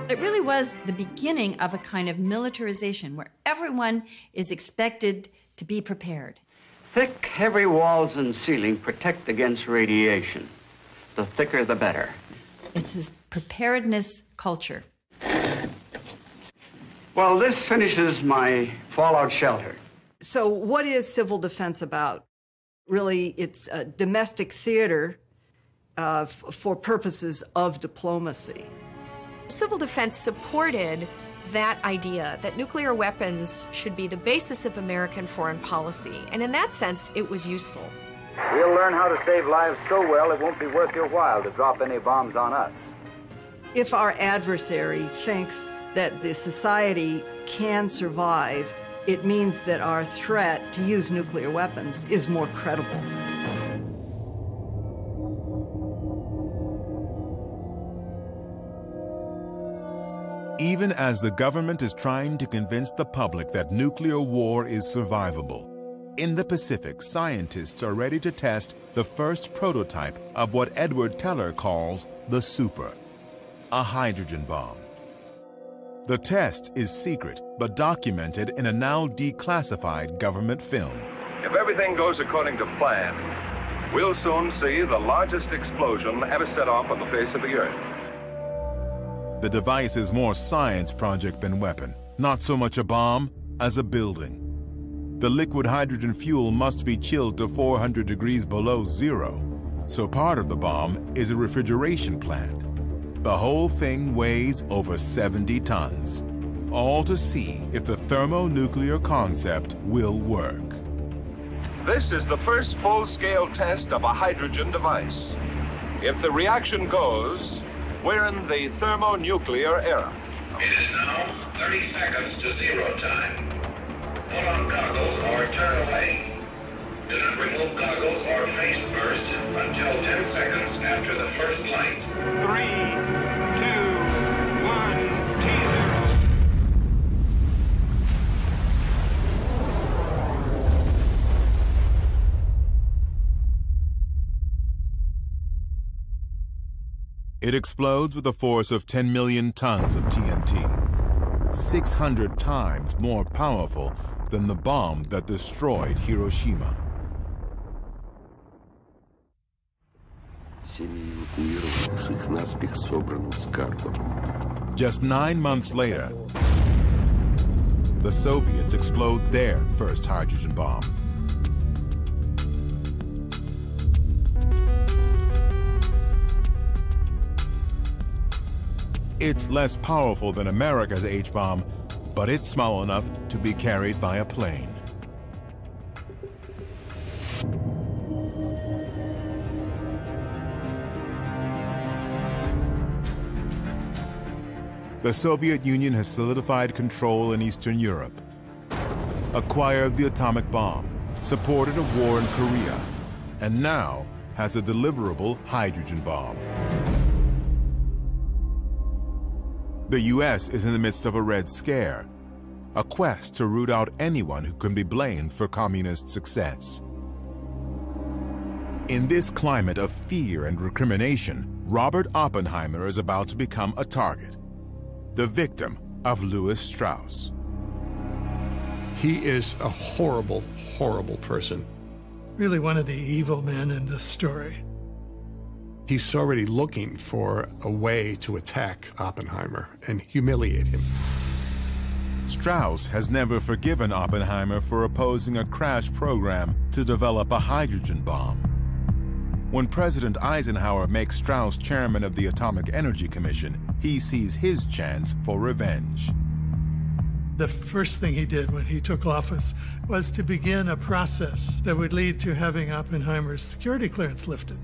S13: It really was the beginning of a kind of militarization where everyone is expected to be prepared.
S22: Thick, heavy walls and ceiling protect against radiation. The thicker, the better.
S13: It's this preparedness culture.
S22: Well, this finishes my fallout shelter.
S7: So what is civil defense about? Really, it's a domestic theater for purposes of diplomacy.
S18: Civil defense supported that idea that nuclear weapons should be the basis of American foreign policy, and in that sense, it was useful.
S22: We'll learn how to save lives so well it won't be worth your while to drop any bombs on us.
S7: If our adversary thinks that the society can survive, it means that our threat to use nuclear weapons is more credible.
S1: Even as the government is trying to convince the public that nuclear war is survivable, in the Pacific, scientists are ready to test the first prototype of what Edward Teller calls the super, a hydrogen bomb. The test is secret, but documented in a now declassified government film.
S3: If everything goes according to plan, we'll soon see the largest explosion ever set off on the face of the Earth.
S1: The device is more science project than weapon, not so much a bomb as a building. The liquid hydrogen fuel must be chilled to 400 degrees below zero, so part of the bomb is a refrigeration plant. The whole thing weighs over 70 tons, all to see if the thermonuclear concept will work.
S3: This is the first full-scale test of a hydrogen device. If the reaction goes, we're in the thermonuclear era.
S22: It is now 30 seconds to zero time. Put on goggles or turn away. Do not remove goggles or face burst until 10 seconds after the first light. 3, 2, 1, T0.
S1: It explodes with a force of 10 million tons of TNT, 600 times more powerful than the bomb that destroyed Hiroshima. Just 9 months later, the Soviets explode their first hydrogen bomb. It's less powerful than America's H-bomb, but it's small enough to be carried by a plane. The Soviet Union has solidified control in Eastern Europe, acquired the atomic bomb, supported a war in Korea, and now has a deliverable hydrogen bomb. The U.S. is in the midst of a Red Scare, a quest to root out anyone who can be blamed for communist success. In this climate of fear and recrimination, Robert Oppenheimer is about to become a target, the victim of Louis Strauss.
S8: He is a horrible, horrible person.
S2: Really one of the evil men in this story.
S8: He's already looking for a way to attack Oppenheimer and humiliate him.
S1: Strauss has never forgiven Oppenheimer for opposing a crash program to develop a hydrogen bomb. When President Eisenhower makes Strauss chairman of the Atomic Energy Commission, he sees his chance for revenge.
S2: The first thing he did when he took office was to begin a process that would lead to having Oppenheimer's security clearance lifted.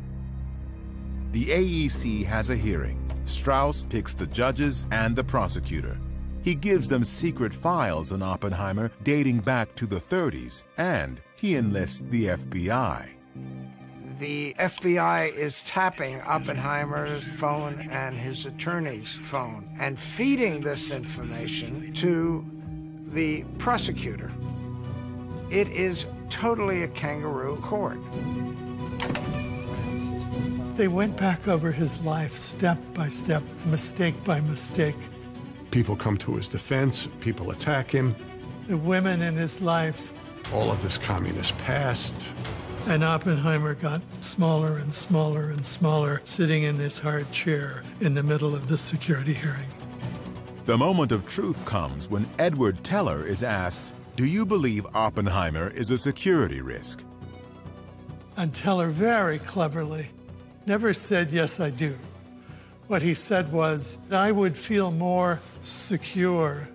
S1: The AEC has a hearing. Strauss picks the judges and the prosecutor. He gives them secret files on Oppenheimer dating back to the 30s, and he enlists the FBI.
S10: The FBI is tapping Oppenheimer's phone and his attorney's phone and feeding this information to the prosecutor. It is totally a kangaroo court.
S2: They went back over his life step by step, mistake by mistake.
S8: People come to his defense, people attack him.
S2: The women in his life.
S8: All of this communist past.
S2: And Oppenheimer got smaller and smaller and smaller, sitting in this hard chair in the middle of the security hearing.
S1: The moment of truth comes when Edward Teller is asked, "Do you believe Oppenheimer is a security risk?"
S2: And Teller very cleverly never said, "Yes, I do." What he said was, "I would feel more secure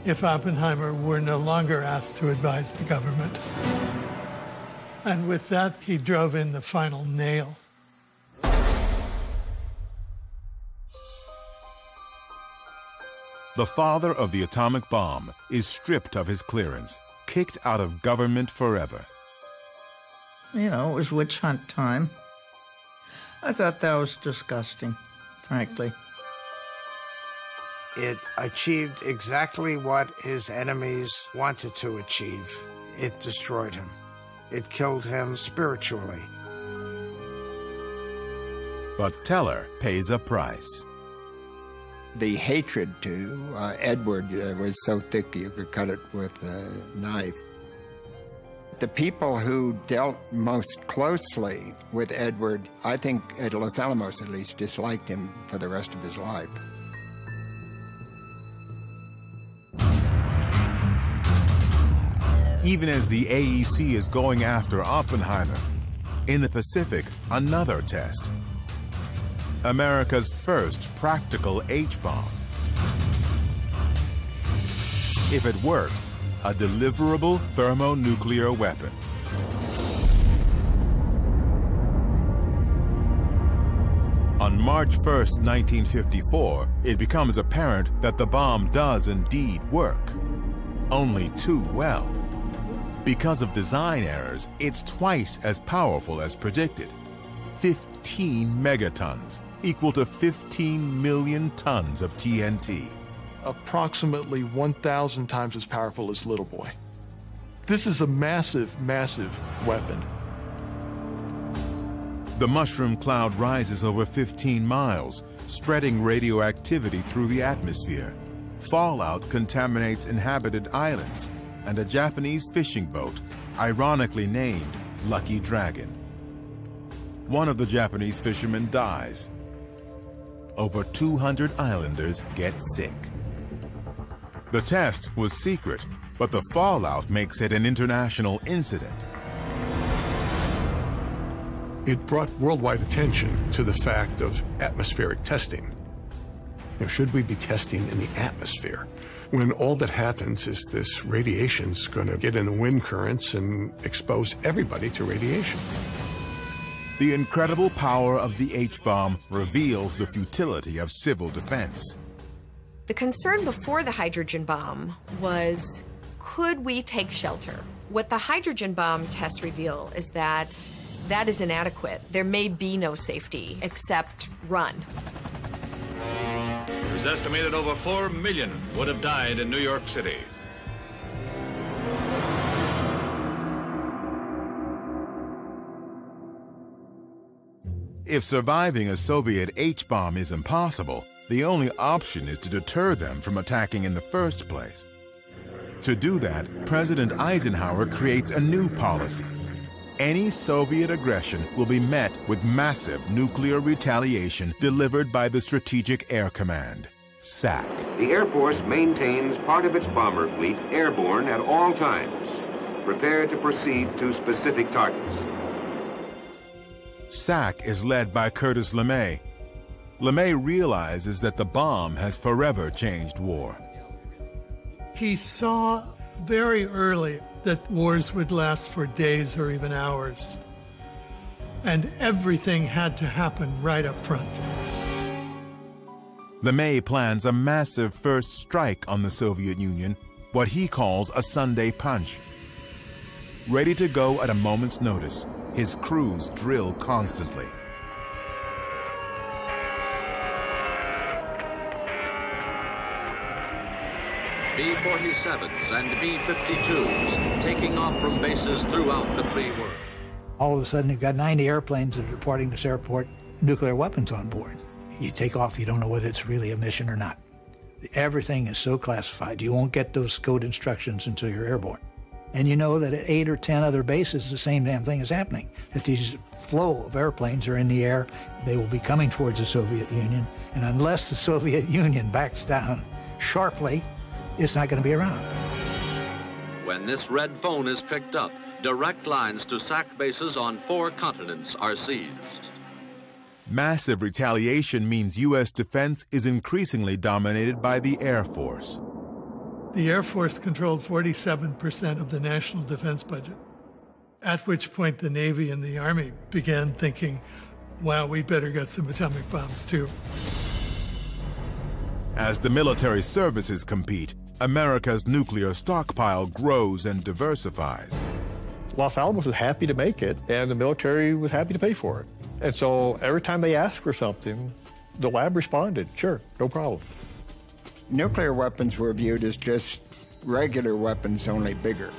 S2: if Oppenheimer were no longer asked to advise the government." And with that, he drove in the final nail.
S1: The father of the atomic bomb is stripped of his clearance, kicked out of government forever.
S17: You know, it was witch hunt time. I thought that was disgusting, frankly.
S10: It achieved exactly what his enemies wanted to achieve. It destroyed him. It killed him spiritually.
S1: But Teller pays a price.
S20: The hatred to Edward was so thick you could cut it with a knife. The people who dealt most closely with Edward, I think at Los Alamos at least, disliked him for the rest of his life.
S1: Even as the AEC is going after Oppenheimer, in the Pacific, another test. America's first practical H-bomb. If it works, a deliverable thermonuclear weapon. On March 1st, 1954, it becomes apparent that the bomb does indeed work. Only too well. Because of design errors, it's twice as powerful as predicted. 15 megatons, equal to 15 million tons of TNT.
S21: Approximately 1,000 times as powerful as Little Boy. This is a massive, massive weapon.
S1: The mushroom cloud rises over 15 miles, spreading radioactivity through the atmosphere. Fallout contaminates inhabited islands, and a Japanese fishing boat, ironically named Lucky Dragon. One of the Japanese fishermen dies. Over 200 islanders get sick. The test was secret, but the fallout makes it an international incident.
S8: It brought worldwide attention to the fact of atmospheric testing. You know, should we be testing in the atmosphere? When all that happens is this radiation's going to get in the wind currents and expose everybody to radiation.
S1: The incredible power of the H-bomb reveals the futility of civil defense.
S18: The concern before the hydrogen bomb was, could we take shelter? What the hydrogen bomb tests reveal is that that is inadequate. There may be no safety except run.
S19: It was estimated over 4 million would have died in New York City.
S1: If surviving a Soviet H-bomb is impossible, the only option is to deter them from attacking in the first place. To do that, President Eisenhower creates a new policy. Any Soviet aggression will be met with massive nuclear retaliation delivered by the Strategic Air Command, SAC.
S23: The Air Force maintains part of its bomber fleet airborne at all times, prepared to proceed to specific targets.
S1: SAC is led by Curtis LeMay. LeMay realizes that the bomb has forever changed war.
S2: He saw very early that wars would last for days or even hours, and everything had to happen right up front.
S1: LeMay plans a massive first strike on the Soviet Union, what he calls a Sunday punch. Ready to go at a moment's notice, his crews drill constantly.
S16: B-47s and B-52s taking off from bases throughout the free world.
S4: All of a sudden, you've got 90 airplanes that are reporting to this airport, nuclear weapons on board. You take off, you don't know whether it's really a mission or not. Everything is so classified. You won't get those code instructions until you're airborne. And you know that at 8 or 10 other bases, the same damn thing is happening. That these flow of airplanes are in the air, they will be coming towards the Soviet Union, and unless the Soviet Union backs down sharply, it's not going to be around.
S16: When this red phone is picked up, direct lines to SAC bases on 4 continents are seized.
S1: Massive retaliation means U.S. defense is increasingly dominated by the Air Force.
S2: The Air Force controlled 47% of the national defense budget, at which point the Navy and the Army began thinking, wow, we better get some atomic bombs too.
S1: As the military services compete, America's nuclear stockpile grows and diversifies.
S9: Los Alamos was happy to make it, and the military was happy to pay for it. And so every time they asked for something, the lab responded, sure, no problem.
S20: Nuclear weapons were viewed as just regular weapons, only bigger.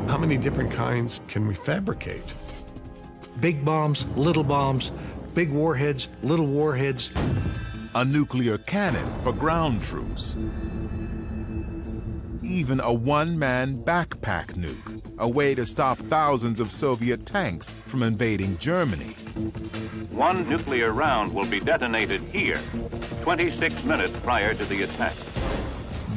S8: How many different kinds can we fabricate?
S4: Big bombs, big warheads, little warheads.
S1: A nuclear cannon for ground troops. Even a one-man backpack nuke, a way to stop thousands of Soviet tanks from invading Germany.
S23: One nuclear round will be detonated here, 26 minutes prior to the attack.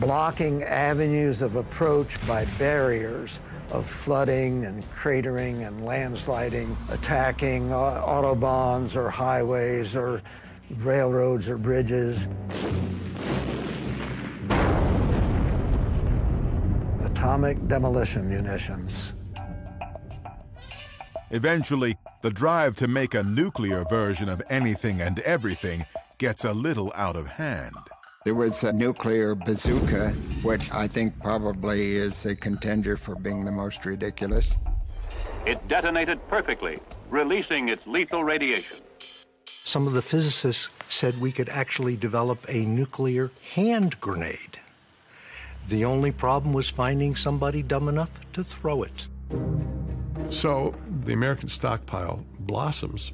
S15: Blocking avenues of approach by barriers of flooding and cratering and landsliding, attacking autobahns or highways or railroads or bridges. Atomic demolition munitions.
S1: Eventually, the drive to make a nuclear version of anything and everything gets a little out of hand.
S20: There was a nuclear bazooka, which I think probably is a contender for being the most ridiculous.
S23: It detonated perfectly, releasing its lethal radiation.
S24: Some of the physicists said we could actually develop a nuclear hand grenade. The only problem was finding somebody dumb enough to throw it.
S8: So the American stockpile blossoms.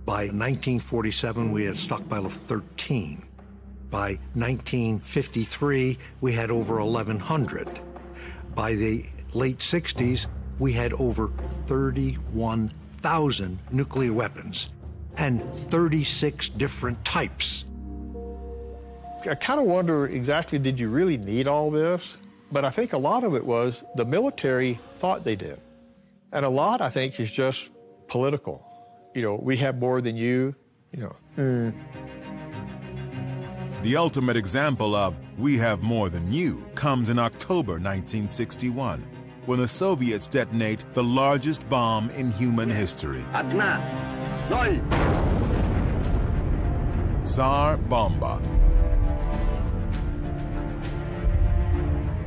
S24: By 1947, we had a stockpile of 13. By 1953, we had over 1,100. By the late 60s, we had over 31,000 nuclear weapons and 36 different types.
S9: I kind of wonder exactly, did you really need all this? But I think a lot of it was the military thought they did. And a lot, I think, is just political. You know, we have more than you, you know.
S1: The ultimate example of we have more than you comes in October 1961, when the Soviets detonate the largest bomb in human history. Tsar Bomba.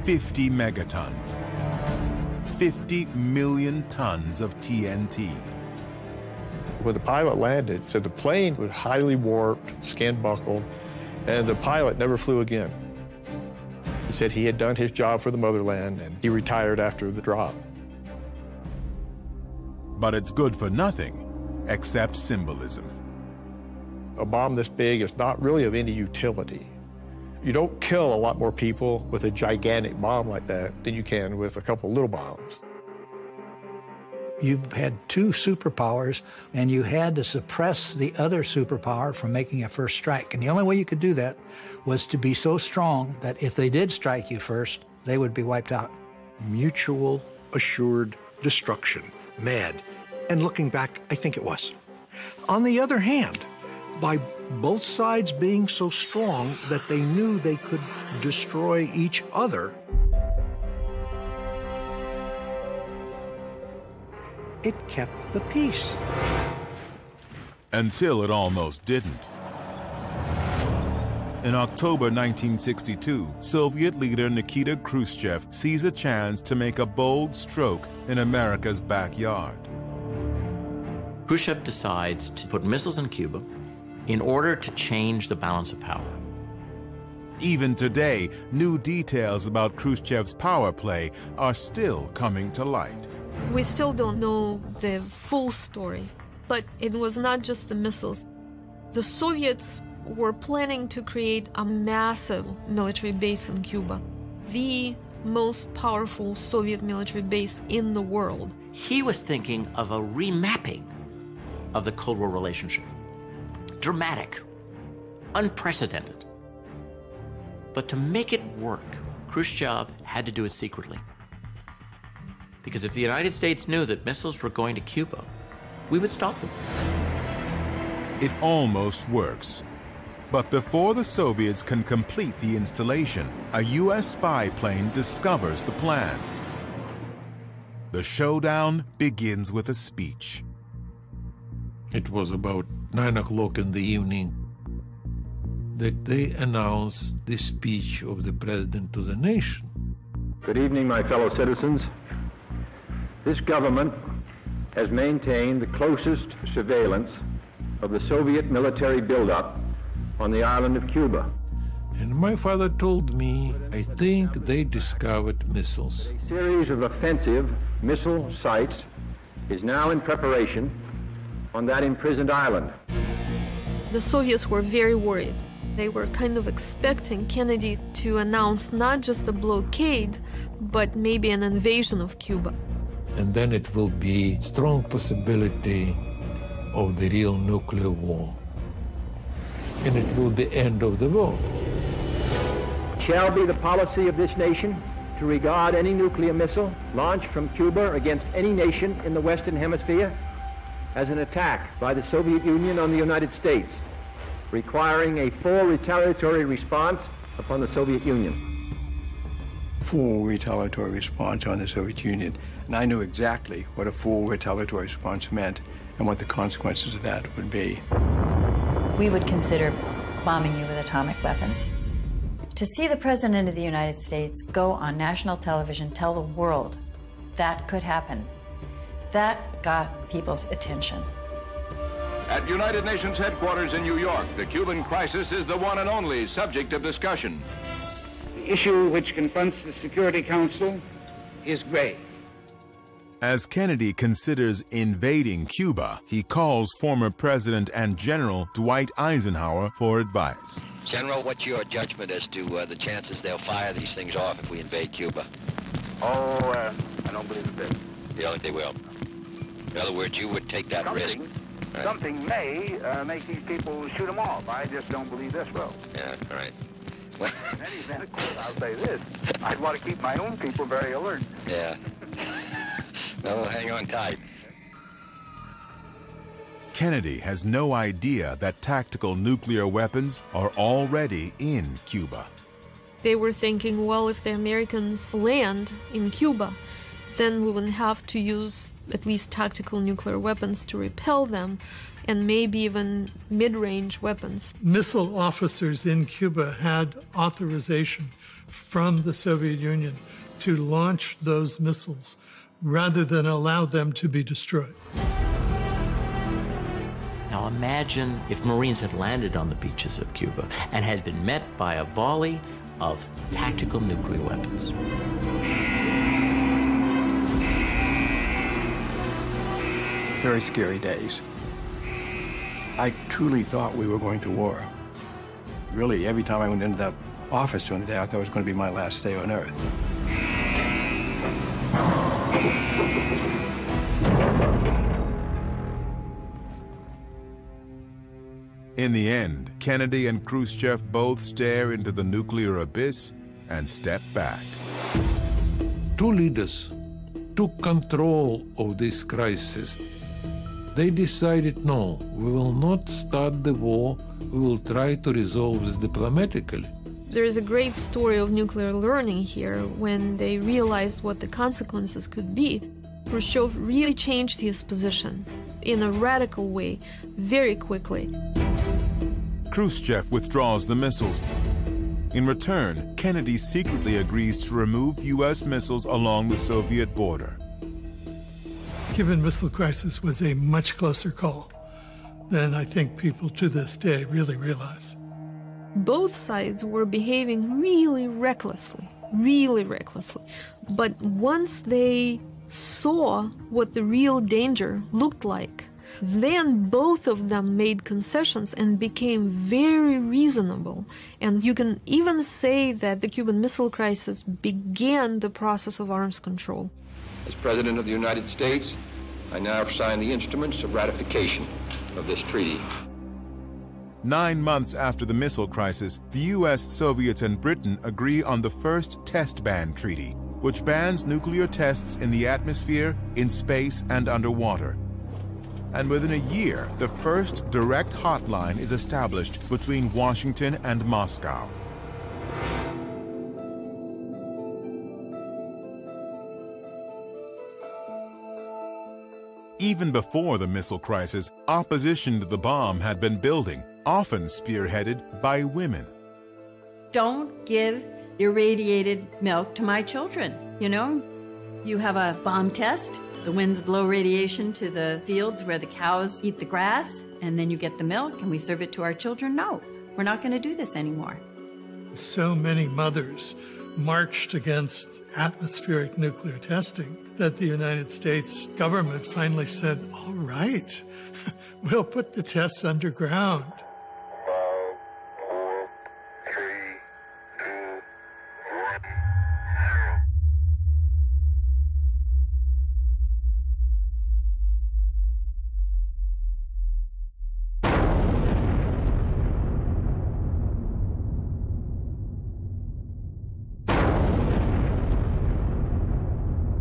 S1: 50 megatons. 50 million tons of TNT.
S9: When the pilot landed, so the plane was highly warped, skin buckled, and the pilot never flew again. He said he had done his job for the motherland, and he retired after the drop.
S1: But it's good for nothing, except symbolism.
S9: A bomb this big is not really of any utility. You don't kill a lot more people with a gigantic bomb like that than you can with a couple little bombs.
S4: You had two superpowers, and you had to suppress the other superpower from making a first strike. And the only way you could do that was to be so strong that if they did strike you first, they would be wiped out.
S24: Mutual assured destruction. Mad. And looking back, I think it was. On the other hand, by both sides being so strong that they knew they could destroy each other, it kept the peace.
S1: Until it almost didn't. In October 1962, Soviet leader Nikita Khrushchev sees a chance to make a bold stroke in America's backyard.
S5: Khrushchev decides to put missiles in Cuba in order to change the balance of power.
S1: Even today, new details about Khrushchev's power play are still coming to light.
S6: We still don't know the full story, but it was not just the missiles. The Soviets were planning to create a massive military base in Cuba, the most powerful Soviet military base in the world.
S5: He was thinking of a remapping of the Cold War relationship. Dramatic, unprecedented. But to make it work, Khrushchev had to do it secretly. Because if the United States knew that missiles were going to Cuba, we would stop them.
S1: It almost works. But before the Soviets can complete the installation, a U.S. spy plane discovers the plan. The showdown begins with a speech.
S12: It was about 9 o'clock in the evening that they announced the speech of the president to the nation.
S14: Good evening, my fellow citizens. This government has maintained the closest surveillance of the Soviet military buildup on the island of Cuba.
S12: And my father told me, I think they discovered missiles.
S14: A series of offensive missile sites is now in preparation on that imprisoned island.
S6: The Soviets were very worried. They were kind of expecting Kennedy to announce not just the blockade, but maybe an invasion of Cuba.
S12: And then it will be strong possibility of the real nuclear war. And it will be end of the war.
S14: It shall be the policy of this nation to regard any nuclear missile launched from Cuba against any nation in the Western Hemisphere as an attack by the Soviet Union on the United States, requiring a full retaliatory response upon the Soviet Union.
S25: Full retaliatory response on the Soviet Union. And I knew exactly what a full retaliatory response meant and what the consequences of that would be.
S13: We would consider bombing you with atomic weapons. To see the President of the United States go on national television, tell the world that could happen, that got people's attention.
S23: At United Nations headquarters in New York, the Cuban crisis is the one and only subject of discussion.
S26: The issue which confronts the Security Council is grave.
S1: As Kennedy considers invading Cuba, he calls former President and General Dwight Eisenhower for advice.
S27: General, what's your judgment as to the chances they'll fire these things off if we invade Cuba?
S26: I don't believe a bit.
S27: You don't think they will? In other words, you would take that risk. Right.
S26: Something may make these people shoot them off. I just don't believe this will.
S27: Yeah, all right.
S26: In any event, of course, I'll say this. I'd want to keep my own people very alert.
S27: Yeah. No, hang on tight.
S1: Kennedy has no idea that tactical nuclear weapons are already in Cuba.
S6: They were thinking, well, if the Americans land in Cuba, then we wouldn't have to use at least tactical nuclear weapons to repel them, and maybe even mid-range weapons.
S2: Missile officers in Cuba had authorization from the Soviet Union to launch those missiles rather than allow them to be destroyed.
S5: Now imagine if Marines had landed on the beaches of Cuba and had been met by a volley of tactical nuclear weapons.
S25: Very scary days. I truly thought we were going to war. Really, every time I went into that office during the day, I thought it was going to be my last day on Earth.
S1: In the end, Kennedy and Khrushchev both stare into the nuclear abyss and step back.
S12: Two leaders took control of this crisis. They decided, no, we will not start the war, we will try to resolve this diplomatically.
S6: There is a great story of nuclear learning here. When they realized what the consequences could be, Khrushchev really changed his position in a radical way, very quickly.
S1: Khrushchev withdraws the missiles. In return, Kennedy secretly agrees to remove U.S. missiles along the Soviet border.
S2: Cuban Missile Crisis was a much closer call than I think people to this day really realize.
S6: Both sides were behaving really recklessly. But once they saw what the real danger looked like, then both of them made concessions and became very reasonable. And you can even say that the Cuban Missile Crisis began the process of arms control.
S23: As President of the United States, I now sign the instruments of ratification of this treaty.
S1: 9 months after the missile crisis, the U.S., Soviets, and Britain agree on the first test ban treaty, which bans nuclear tests in the atmosphere, in space, and underwater. And within a year, the first direct hotline is established between Washington and Moscow. Even before the missile crisis, opposition to the bomb had been building, often spearheaded by women.
S13: Don't give irradiated milk to my children, you know? You have a bomb test, the winds blow radiation to the fields where the cows eat the grass, and then you get the milk and we serve it to our children. No, we're not going to do this anymore.
S2: So many mothers marched against atmospheric nuclear testing that the United States government finally said, all right, we'll put the tests underground.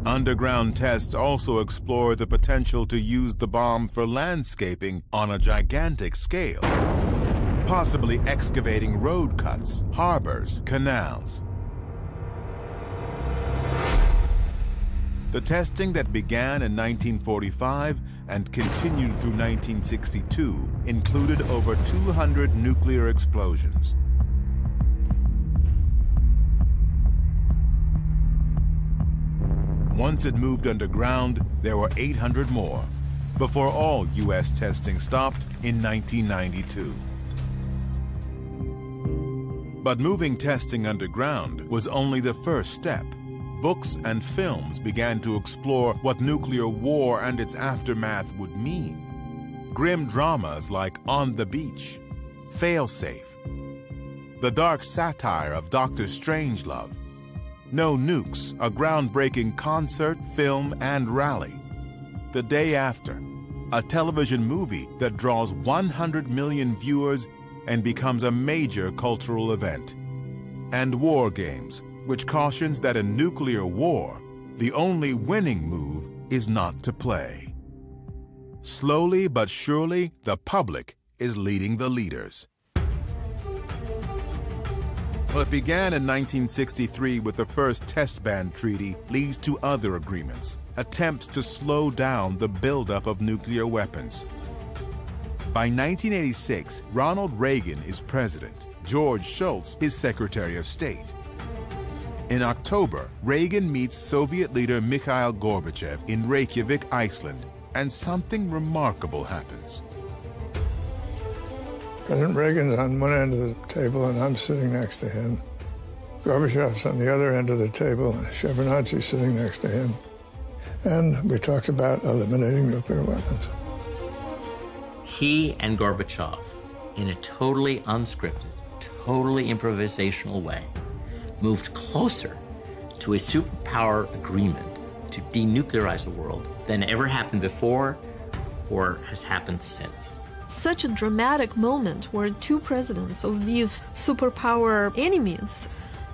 S1: Underground tests also explore the potential to use the bomb for landscaping on a gigantic scale, possibly excavating road cuts, harbors, canals. The testing that began in 1945 and continued through 1962 included over 200 nuclear explosions. Once it moved underground, there were 800 more, before all U.S. testing stopped in 1992. But moving testing underground was only the first step. Books and films began to explore what nuclear war and its aftermath would mean. Grim dramas like On the Beach, Failsafe, the dark satire of Dr. Strangelove, No Nukes, a groundbreaking concert, film, and rally. The Day After, a television movie that draws 100 million viewers and becomes a major cultural event. And War Games, which cautions that in nuclear war, the only winning move is not to play. Slowly but surely, the public is leading the leaders. What began in 1963 with the first test ban treaty leads to other agreements, attempts to slow down the buildup of nuclear weapons. By 1986, Ronald Reagan is president, George Shultz is Secretary of State. In October, Reagan meets Soviet leader Mikhail Gorbachev in Reykjavik, Iceland, and something remarkable happens.
S3: President Reagan's on one end of the table, and I'm sitting next to him. Gorbachev's on the other end of the table, and Shevardnadze's sitting next to him. And we talked about eliminating nuclear weapons.
S5: He and Gorbachev, in a totally unscripted, totally improvisational way, moved closer to a superpower agreement to denuclearize the world than ever happened before or has happened since.
S6: Such a dramatic moment where two presidents of these superpower enemies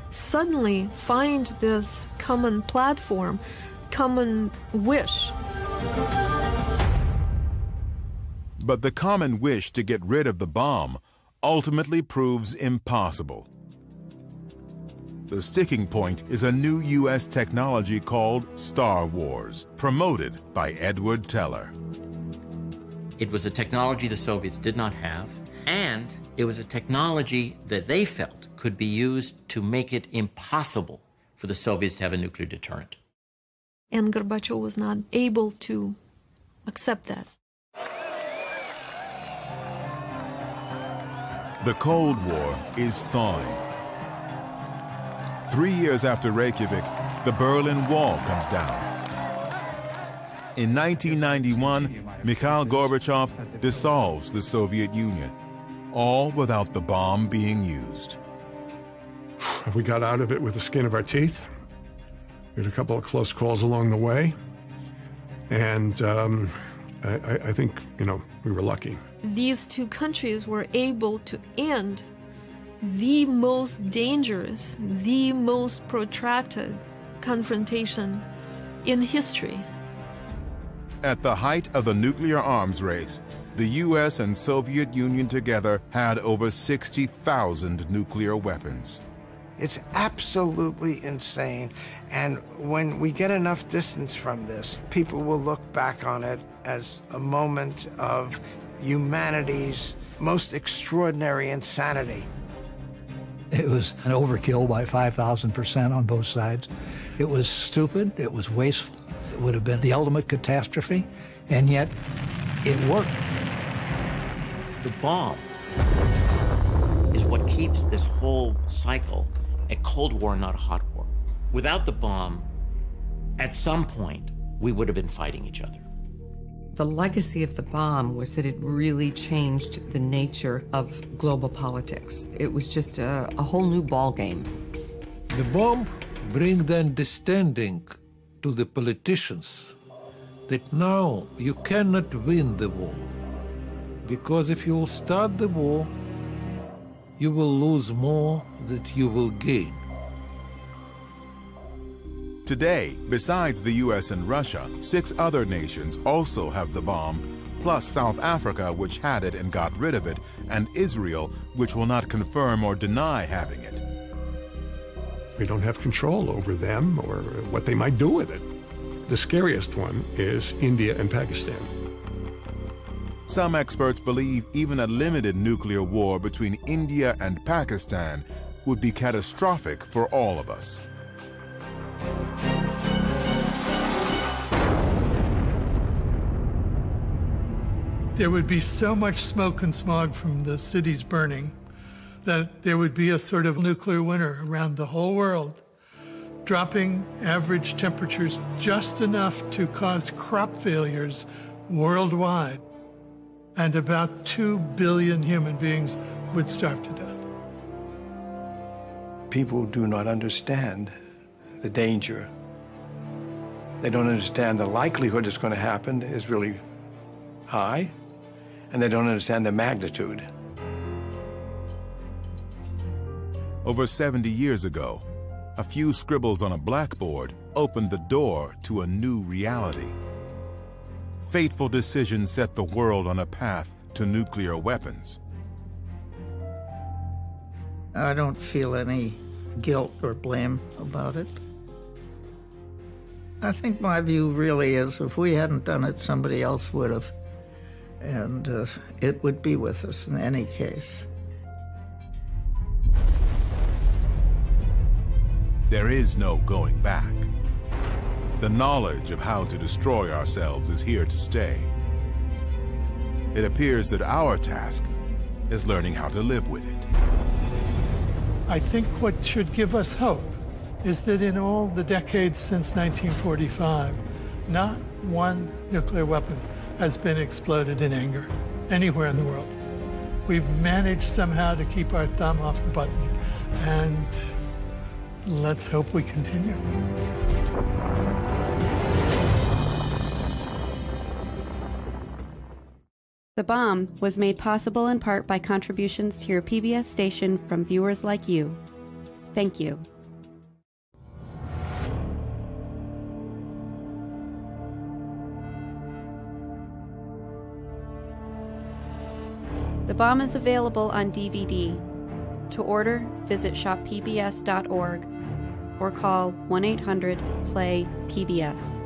S6: suddenly find this common platform, common wish.
S1: But the common wish to get rid of the bomb ultimately proves impossible. The sticking point is a new U.S. technology called Star Wars, promoted by Edward Teller.
S5: It was a technology the Soviets did not have, and it was a technology that they felt could be used to make it impossible for the Soviets to have a nuclear deterrent.
S6: And Gorbachev was not able to accept that.
S1: The Cold War is thawing. 3 years after Reykjavik, the Berlin Wall comes down. In 1991, Mikhail Gorbachev dissolves the Soviet Union, all without the bomb being used.
S8: We got out of it with the skin of our teeth. We had a couple of close calls along the way. And I think, we were lucky.
S6: These two countries were able to end the most dangerous, the most protracted confrontation in history.
S1: At the height of the nuclear arms race, the U.S. and Soviet Union together had over 60,000 nuclear weapons.
S15: It's absolutely insane. And when we get enough distance from this, people will look back on it as a moment of humanity's most extraordinary insanity.
S4: It was an overkill by 5,000% on both sides. It was stupid, it was wasteful, it would have been the ultimate catastrophe, and yet it worked.
S5: The bomb is what keeps this whole cycle a Cold War, not a hot war. Without the bomb, at some point, we would have been fighting each other.
S7: The legacy of the bomb was that it really changed the nature of global politics. It was just a whole new ballgame.
S12: The bomb brings the understanding to the politicians that now you cannot win the war, because if you will start the war, you will lose more than you will gain.
S1: Today, besides the U.S. and Russia, 6 other nations also have the bomb, plus South Africa, which had it and got rid of it, and Israel, which will not confirm or deny having it.
S8: We don't have control over them or what they might do with it. The scariest one is India and Pakistan.
S1: Some experts believe even a limited nuclear war between India and Pakistan would be catastrophic for all of us.
S2: There would be so much smoke and smog from the cities burning that there would be a sort of nuclear winter around the whole world, dropping average temperatures just enough to cause crop failures worldwide. And about 2 billion human beings would starve to death.
S25: People do not understand the danger. They don't understand the likelihood it's going to happen is really high, and they don't understand the magnitude.
S1: Over 70 years ago, a few scribbles on a blackboard opened the door to a new reality. Fateful decisions set the world on a path to nuclear weapons.
S15: I don't feel any guilt or blame about it. I think my view really is if we hadn't done it, somebody else would have. And it would be with us in any case.
S1: There is no going back. The knowledge of how to destroy ourselves is here to stay. It appears that our task is learning how to live with it.
S2: I think what should give us hope is that in all the decades since 1945, not one nuclear weapon has been exploded in anger anywhere in the world. We've managed somehow to keep our thumb off the button, and let's hope we continue.
S10: The Bomb was made possible in part by contributions to your PBS station from viewers like you. Thank you. The Bomb is available on DVD. To order, visit shoppbs.org or call 1-800-PLAY-PBS.